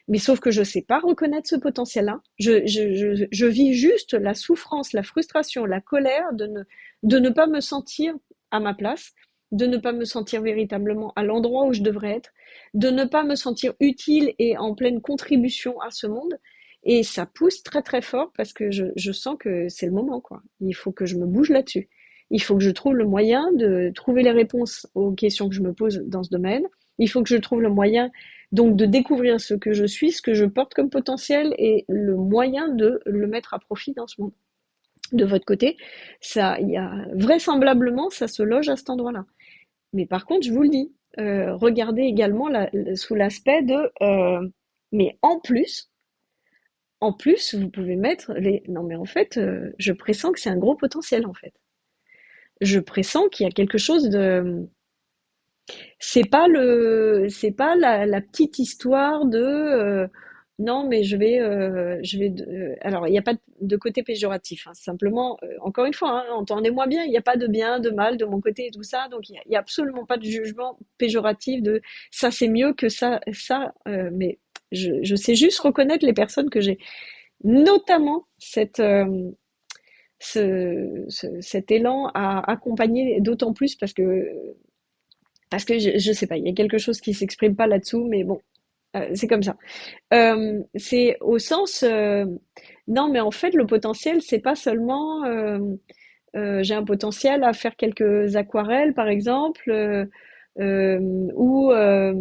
Mais sauf que je ne sais pas reconnaître ce potentiel-là. Je vis juste la souffrance, la frustration, la colère de ne pas me sentir à ma place, de ne pas me sentir véritablement à l'endroit où je devrais être, de ne pas me sentir utile et en pleine contribution à ce monde. Et ça pousse très très fort parce que je sens que c'est le moment, quoi. Il faut que je me bouge là-dessus. Il faut que je trouve le moyen de trouver les réponses aux questions que je me pose dans ce domaine. Il faut que je trouve le moyen donc de découvrir ce que je suis, ce que je porte comme potentiel et le moyen de le mettre à profit dans ce monde. De votre côté, ça, il y a vraisemblablement, ça se loge à cet endroit-là. Mais par contre, je vous le dis, regardez également sous l'aspect de, mais en plus, vous pouvez mettre les. Non, mais en fait, je pressens que c'est un gros potentiel en fait. Je pressens qu'il y a quelque chose de. C'est pas la petite histoire de non mais alors il n'y a pas de côté péjoratif hein, simplement encore une fois hein, entendez-moi bien il n'y a pas de bien de mal de mon côté et tout ça donc il y a absolument pas de jugement péjoratif de ça c'est mieux que mais je sais juste reconnaître les personnes que j'ai notamment cet élan à accompagner d'autant plus parce que je sais pas, il y a quelque chose qui s'exprime pas là-dessous, mais bon, c'est comme ça. C'est au sens, non, mais en fait, le potentiel, c'est pas seulement, j'ai un potentiel à faire quelques aquarelles, par exemple, euh, ou, euh,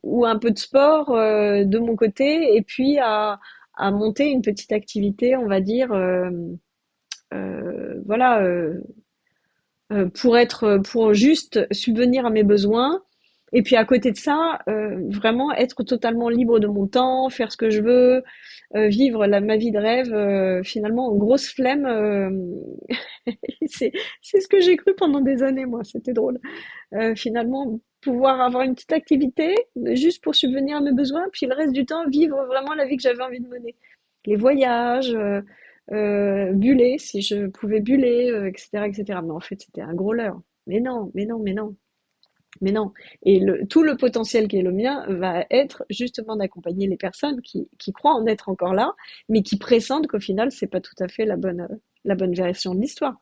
ou un peu de sport de mon côté, et puis à monter une petite activité, on va dire, voilà, pour juste subvenir à mes besoins. Et puis à côté de ça, vraiment être totalement libre de mon temps, faire ce que je veux, vivre ma vie de rêve, finalement en grosse flemme. C'est, c'est ce que j'ai cru pendant des années, moi, c'était drôle. Finalement, pouvoir avoir une petite activité juste pour subvenir à mes besoins, puis le reste du temps, vivre vraiment la vie que j'avais envie de mener. Les voyages, buller, si je pouvais buller, etc., etc. Mais en fait, c'était un gros leurre. Mais non, mais non, mais non, mais non. Et tout le potentiel qui est le mien va être justement d'accompagner les personnes qui croient en être encore là, mais qui pressentent qu'au final, c'est pas tout à fait la bonne version de l'histoire.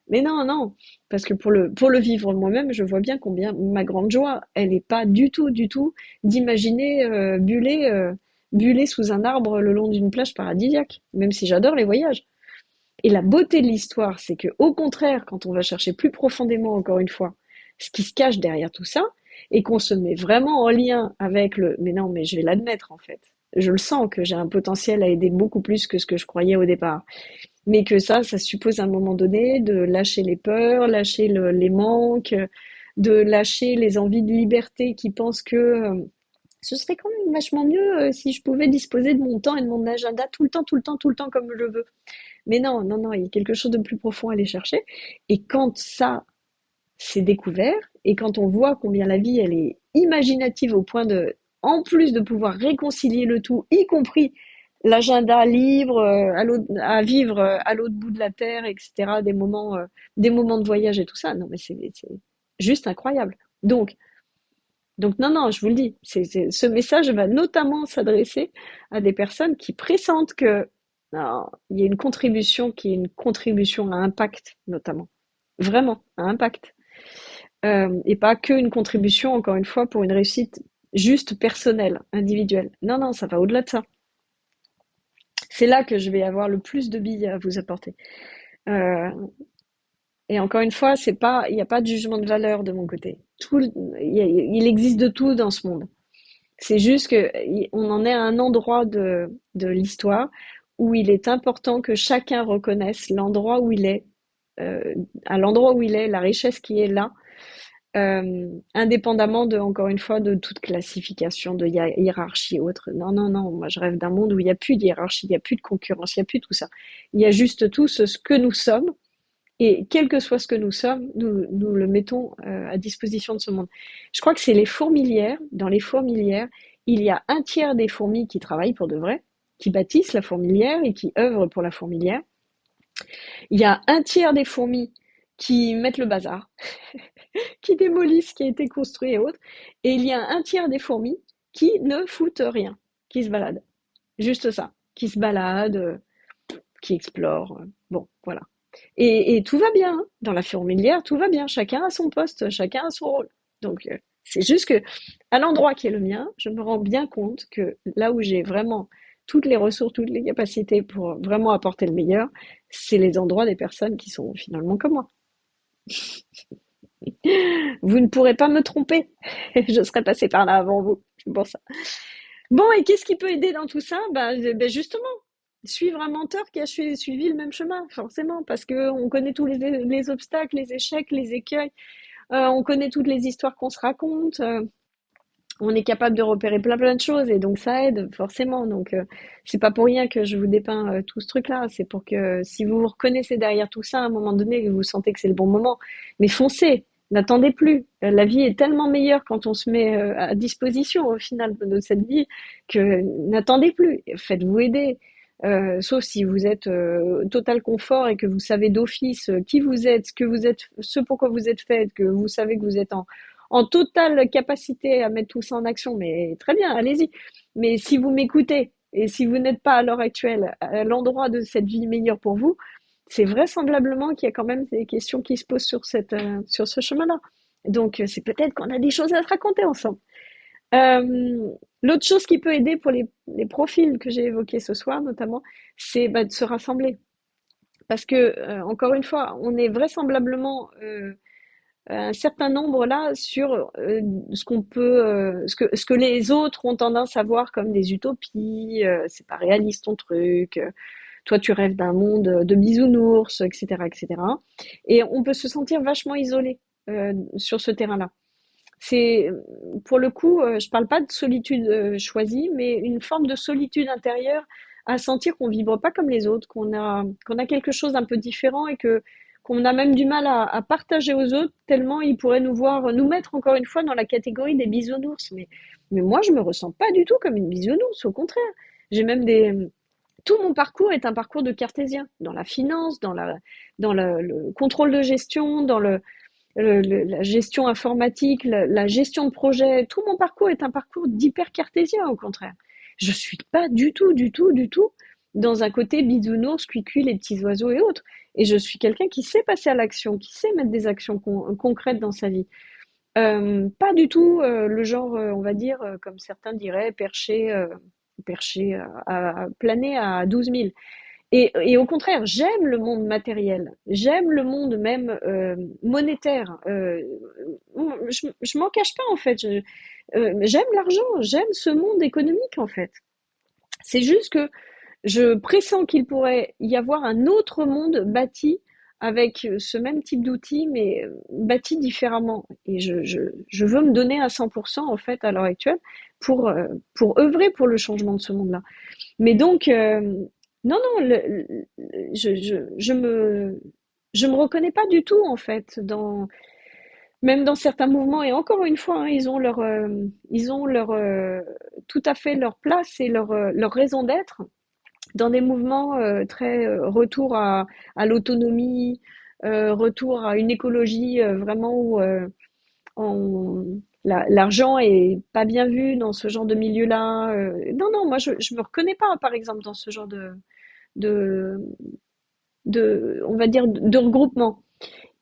Mais non, non, parce que pour le vivre moi-même, je vois bien combien ma grande joie, elle n'est pas du tout, du tout d'imaginer buller sous un arbre le long d'une plage paradisiaque, même si j'adore les voyages. Et la beauté de l'histoire, c'est que au contraire, quand on va chercher plus profondément, encore une fois, ce qui se cache derrière tout ça, et qu'on se met vraiment en lien avec mais non, mais je vais l'admettre en fait. Je le sens que j'ai un potentiel à aider beaucoup plus que ce que je croyais au départ. Mais que ça suppose à un moment donné de lâcher les peurs, lâcher les manques, de lâcher les envies de liberté qui pensent que ce serait quand même vachement mieux si je pouvais disposer de mon temps et de mon agenda tout le temps, tout le temps, tout le temps comme je veux. Mais non, non, non, il y a quelque chose de plus profond à aller chercher. Et quand ça s'est découvert, et quand on voit combien la vie, elle est imaginative au point de, en plus de pouvoir réconcilier le tout, y compris l'agenda libre, à vivre à l'autre bout de la terre, etc., des moments de voyage et tout ça. Non, mais c'est juste incroyable. Donc non, non, je vous le dis, ce message va notamment s'adresser à des personnes qui pressentent que non, il y a une contribution qui est une contribution à impact, notamment. Vraiment, à impact. Et pas que une contribution, encore une fois, pour une réussite juste personnelle, individuelle. Non, non, ça va au-delà de ça. C'est là que je vais avoir le plus de billes à vous apporter. Euh, et encore une fois, il n'y a pas de jugement de valeur de mon côté. Il existe de tout dans ce monde. C'est juste que on en est à un endroit de l'histoire où il est important que chacun reconnaisse l'endroit où il est, à l'endroit où il est, la richesse qui est là, indépendamment encore une fois, de toute classification, de hiérarchie autre. Non, non, non, moi je rêve d'un monde où il n'y a plus de hiérarchie, il n'y a plus de concurrence, il n'y a plus tout ça. Il y a juste tout ce que nous sommes Et quel que soit ce que nous sommes, nous le mettons à disposition de ce monde. Je crois que c'est les fourmilières. Dans les fourmilières, il y a un tiers des fourmis qui travaillent pour de vrai, qui bâtissent la fourmilière et qui œuvrent pour la fourmilière. Il y a un tiers des fourmis qui mettent le bazar, qui démolissent ce qui a été construit et autres. Et il y a un tiers des fourmis qui ne foutent rien, qui se baladent. Juste ça, qui se baladent, qui explorent. Bon, voilà. Et tout va bien, hein. Dans la fourmilière, tout va bien. Chacun a son poste, chacun a son rôle. Donc, c'est juste que, à l'endroit qui est le mien, je me rends bien compte que là où j'ai vraiment toutes les ressources, toutes les capacités pour vraiment apporter le meilleur, c'est les endroits des personnes qui sont finalement comme moi. Vous ne pourrez pas me tromper. Je serai passée par là avant vous. C'est pour ça. Bon, et qu'est-ce qui peut aider dans tout ça? Ben justement, suivre un mentor qui a suivi le même chemin, forcément, parce que on connaît tous les obstacles, les échecs, les écueils, on connaît toutes les histoires qu'on se raconte, on est capable de repérer plein plein de choses, et donc ça aide forcément. Donc c'est pas pour rien que je vous dépeins tout ce truc-là, c'est pour que si vous vous reconnaissez derrière tout ça, à un moment donné, que vous sentez que c'est le bon moment, mais foncez. N'attendez plus. La vie est tellement meilleure quand on se met à disposition au final de cette vie que n'attendez plus. Faites-vous aider. Sauf si vous êtes total confort et que vous savez d'office qui vous êtes, ce que vous êtes, ce pourquoi vous êtes fait, que vous savez que vous êtes en totale capacité à mettre tout ça en action, mais très bien, allez-y. Mais si vous m'écoutez et si vous n'êtes pas à l'heure actuelle à l'endroit de cette vie meilleure pour vous, c'est vraisemblablement qu'il y a quand même des questions qui se posent sur ce chemin-là. Donc, c'est peut-être qu'on a des choses à se raconter ensemble. Euh, L'autre chose qui peut aider pour les profils que j'ai évoqués ce soir, notamment, c'est de se rassembler. Parce que, encore une fois, on est vraisemblablement un certain nombre là sur ce qu'on peut, ce que les autres ont tendance à voir comme des utopies. C'est pas réaliste ton truc. Toi, tu rêves d'un monde de bisounours, etc., etc. Et on peut se sentir vachement isolé sur ce terrain-là. C'est pour le coup, je parle pas de solitude choisie, mais une forme de solitude intérieure à sentir qu'on vibre pas comme les autres, qu'on a quelque chose d'un peu différent et que qu'on a même du mal à partager aux autres tellement ils pourraient nous voir, nous mettre encore une fois dans la catégorie des bisounours. Mais moi, je me ressens pas du tout comme une bisounours, au contraire. J'ai même tout mon parcours est un parcours de cartésien, dans la finance, le contrôle de gestion, dans la gestion informatique, la gestion de projet. Tout mon parcours est un parcours d'hyper cartésien, au contraire. Je suis pas du tout, du tout, du tout dans un côté bisounours, cuicui, les petits oiseaux et autres. Et je suis quelqu'un qui sait passer à l'action, qui sait mettre des actions concrètes dans sa vie. Pas du tout le genre, on va dire, comme certains diraient, perché à planer à 12 000. Et au contraire, j'aime le monde matériel, j'aime le monde même monétaire. Je m'en cache pas en fait. J'aime l'argent, j'aime ce monde économique en fait. C'est juste que je pressens qu'il pourrait y avoir un autre monde bâti avec ce même type d'outils, mais bâti différemment. Et je veux me donner à 100% en fait à l'heure actuelle pour œuvrer pour le changement de ce monde-là. Mais donc, non, non, je me reconnais pas du tout en fait même dans certains mouvements. Et encore une fois, hein, ils ont tout à fait leur place et leur raison d'être dans des mouvements très retour à l'autonomie, retour à une écologie vraiment où l'argent est pas bien vu dans ce genre de milieu-là. Non, non, moi je me reconnais pas, par exemple, dans ce genre de, on va dire, de regroupement.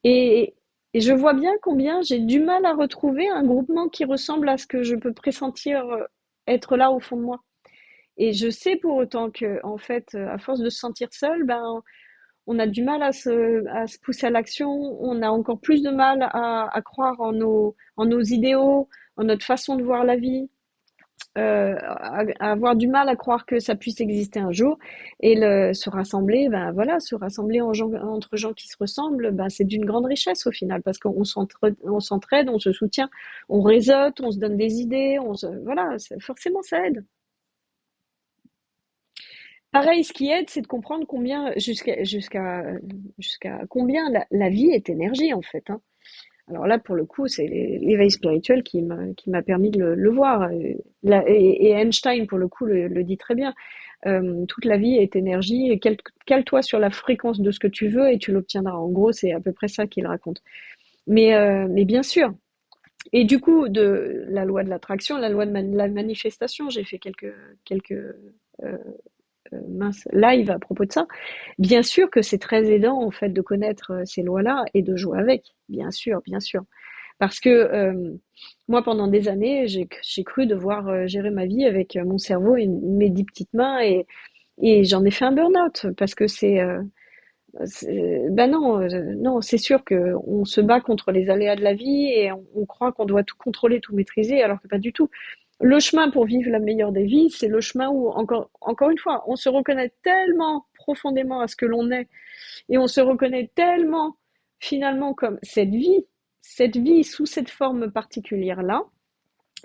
Et, et je vois bien combien j'ai du mal à retrouver un groupement qui ressemble à ce que je peux pressentir être là au fond de moi. Et je sais pour autant que, en fait, à force de se sentir seul, ben, on a du mal à se pousser à l'action, on a encore plus de mal à croire en nos idéaux, en notre façon de voir la vie, à avoir du mal à croire que ça puisse exister un jour. Et se rassembler, ben voilà, se rassembler entre gens qui se ressemblent, ben c'est d'une grande richesse au final, parce qu'on s'entraide, on se soutient, on réseaute, on se donne des idées, voilà, forcément ça aide. Pareil, ce qui aide, c'est de comprendre jusqu'à combien la vie est énergie, en fait, hein. Alors là, pour le coup, c'est l'éveil spirituel qui m'a permis de le voir. Et Einstein, pour le coup, le dit très bien. Toute la vie est énergie, et cale-toi sur la fréquence de ce que tu veux et tu l'obtiendras. En gros, c'est à peu près ça qu'il raconte. Mais bien sûr. Et du coup, de la loi de l'attraction, la loi de la manifestation, j'ai fait quelques minces live à propos de ça. Bien sûr que c'est très aidant, en fait, de connaître ces lois-là et de jouer avec. Bien sûr, bien sûr. Parce que moi, pendant des années, j'ai cru devoir gérer ma vie avec mon cerveau et mes 10 petites mains et j'en ai fait un burn-out parce que ben non, non, c'est sûr que on se bat contre les aléas de la vie et on croit qu'on doit tout contrôler, tout maîtriser, alors que pas du tout. Le chemin pour vivre la meilleure des vies, c'est le chemin où, encore une fois, on se reconnaît tellement profondément à ce que l'on est et on se reconnaît tellement finalement comme cette vie sous cette forme particulière-là,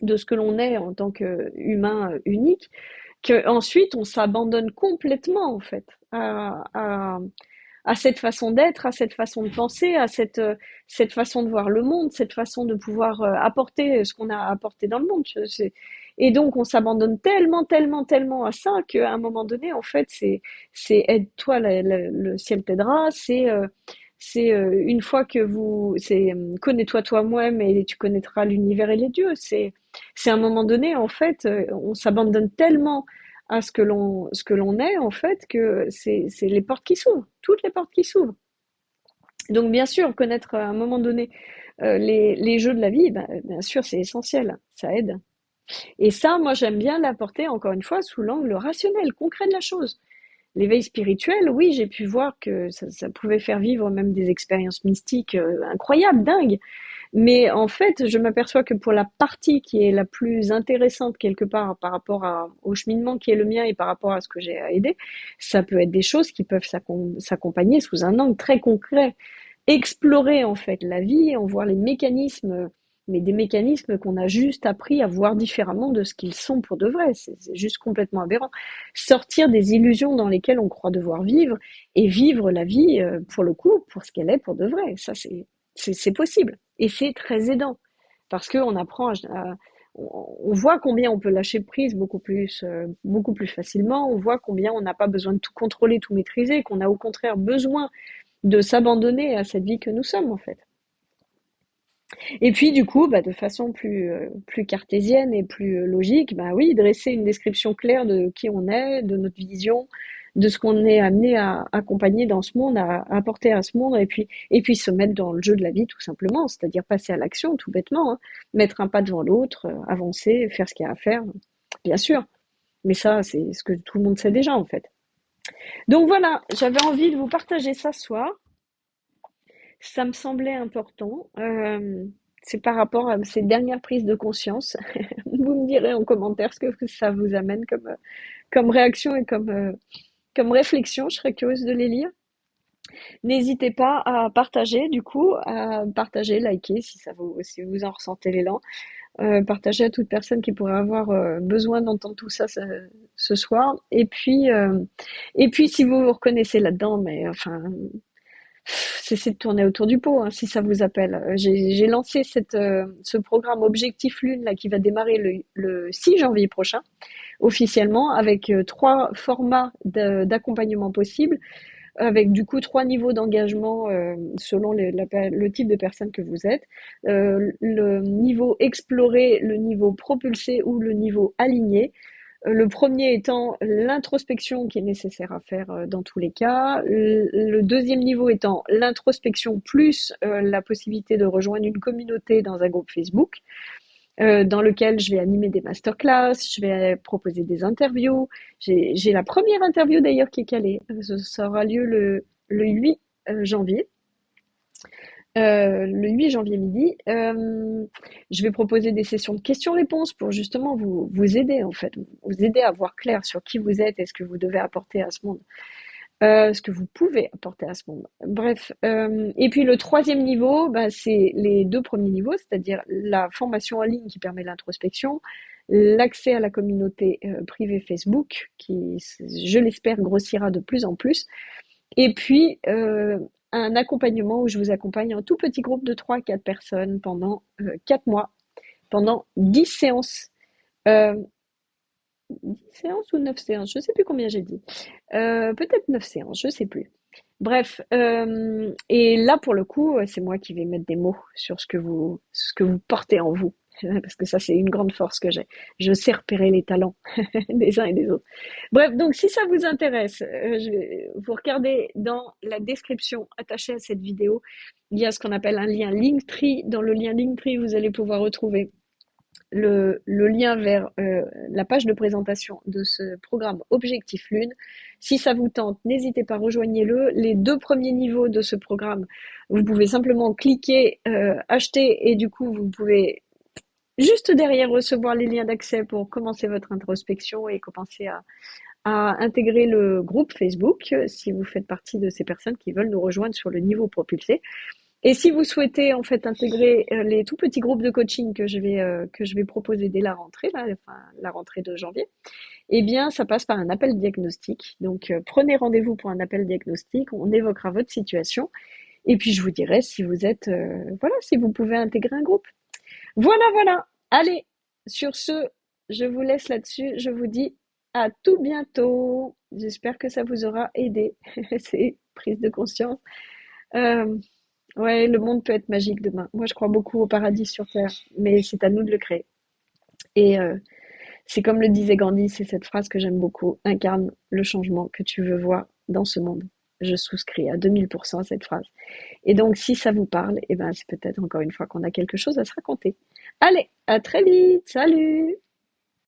de ce que l'on est en tant qu'humain unique, qu'ensuite on s'abandonne complètement en fait à cette façon d'être, à cette façon de penser, à cette façon de voir le monde, cette façon de pouvoir apporter ce qu'on a apporté dans le monde. Et donc on s'abandonne tellement, tellement, tellement à ça qu'à un moment donné, en fait, c'est aide-toi, le ciel t'aidera. C'est une fois que c'est connais-toi toi-même et tu connaîtras l'univers et les dieux. C'est à un moment donné, en fait, on s'abandonne tellement à ce que l'on est, en fait, que c'est les portes qui s'ouvrent, toutes les portes qui s'ouvrent. Donc, bien sûr, connaître à un moment donné les jeux de la vie, ben, bien sûr, c'est essentiel, ça aide. Et ça, moi, j'aime bien l'apporter, encore une fois, sous l'angle rationnel, concret de la chose. L'éveil spirituel, oui, j'ai pu voir que ça pouvait faire vivre même des expériences mystiques incroyables, dingues. Mais en fait, je m'aperçois que pour la partie qui est la plus intéressante quelque part par rapport au cheminement qui est le mien et par rapport à ce que j'ai à aider, ça peut être des choses qui peuvent s'accompagner sous un angle très concret. Explorer en fait la vie, en voir les mécanismes, mais des mécanismes qu'on a juste appris à voir différemment de ce qu'ils sont pour de vrai. C'est juste complètement aberrant. Sortir des illusions dans lesquelles on croit devoir vivre et vivre la vie pour le coup, pour ce qu'elle est pour de vrai. Ça, c'est possible. Et c'est très aidant. Parce qu'on apprend on voit combien on peut lâcher prise beaucoup plus facilement. On voit combien on n'a pas besoin de tout contrôler, tout maîtriser, qu'on a au contraire besoin de s'abandonner à cette vie que nous sommes, en fait. Et puis, du coup, bah, de façon plus cartésienne et plus logique, bah oui, dresser une description claire de qui on est, de notre vision, de ce qu'on est amené à accompagner dans ce monde, à apporter à ce monde, et puis se mettre dans le jeu de la vie, tout simplement, c'est-à-dire passer à l'action, tout bêtement, hein. Mettre un pas devant l'autre, avancer, faire ce qu'il y a à faire, bien sûr. Mais ça, c'est ce que tout le monde sait déjà, en fait. Donc voilà, j'avais envie de vous partager ça ce soir. Ça me semblait important. C'est par rapport à ces dernières prises de conscience. Vous me direz en commentaire ce que ça vous amène comme réaction et comme réflexion. Je serais curieuse de les lire. N'hésitez pas à partager, du coup, à partager, liker si vous en ressentez l'élan. Partager à toute personne qui pourrait avoir besoin d'entendre tout ça ce soir. Et puis, si vous vous reconnaissez là-dedans, mais enfin, cessez de tourner autour du pot, hein, si ça vous appelle. J'ai lancé ce programme Objectif Lune là, qui va démarrer le 6 janvier prochain, officiellement, avec 3 formats d'accompagnement possibles, avec du coup 3 niveaux d'engagement selon le type de personne que vous êtes. Le niveau exploré, le niveau propulsé ou le niveau aligné. Le premier étant l'introspection qui est nécessaire à faire dans tous les cas. Le deuxième niveau étant l'introspection plus la possibilité de rejoindre une communauté dans un groupe Facebook dans lequel je vais animer des masterclass, je vais proposer des interviews. J'ai la première interview d'ailleurs qui est calée. Ça aura lieu le 8 janvier. Le 8 janvier midi, je vais proposer des sessions de questions-réponses pour justement vous aider en fait, vous aider à voir clair sur qui vous êtes et ce que vous devez apporter à ce monde, ce que vous pouvez apporter à ce monde. Bref, et puis le troisième niveau, bah, c'est les 2 premiers niveaux, c'est-à-dire la formation en ligne qui permet l'introspection l'accès à la communauté privée Facebook, qui, je l'espère, grossira de plus en plus, et puis un accompagnement où je vous accompagne en tout petit groupe de 3 à 4 personnes pendant 4 mois, pendant 10 séances. Euh, 10 séances ou 9 séances, je ne sais plus combien j'ai dit. Peut-être 9 séances, je ne sais plus. Bref, et là pour le coup, c'est moi qui vais mettre des mots sur ce que vous portez en vous, parce que ça c'est une grande force que j'ai. Je sais repérer les talents des uns et des autres. Bref, donc si ça vous intéresse, vous regardez dans la description attachée à cette vidéo, il y a ce qu'on appelle un lien Linktree. Dans le lien Linktree, vous allez pouvoir retrouver le lien vers la page de présentation de ce programme Objectif Lune. Si ça vous tente, n'hésitez pas, rejoignez-le. Les 2 premiers niveaux de ce programme, vous pouvez simplement cliquer, acheter, et du coup, vous pouvez juste derrière recevoir les liens d'accès pour commencer votre introspection et commencer à intégrer le groupe Facebook, si vous faites partie de ces personnes qui veulent nous rejoindre sur le niveau propulsé. Et si vous souhaitez en fait intégrer les tout petits groupes de coaching que je vais proposer dès la rentrée, là, enfin la rentrée de janvier, eh bien ça passe par un appel diagnostic. Donc prenez rendez-vous pour un appel diagnostic, on évoquera votre situation et puis je vous dirai si vous êtes voilà, si vous pouvez intégrer un groupe. Voilà, voilà. Allez, sur ce, je vous laisse là-dessus. Je vous dis à tout bientôt. J'espère que ça vous aura aidé. C'est prise de conscience. Euh, Ouais, le monde peut être magique demain. Moi, je crois beaucoup au paradis sur Terre, mais c'est à nous de le créer. Et c'est comme le disait Gandhi, c'est cette phrase que j'aime beaucoup, incarne le changement que tu veux voir dans ce monde. Je souscris à 2000% à cette phrase. Et donc, si ça vous parle, eh ben, c'est peut-être encore une fois qu'on a quelque chose à se raconter. Allez, à très vite, salut!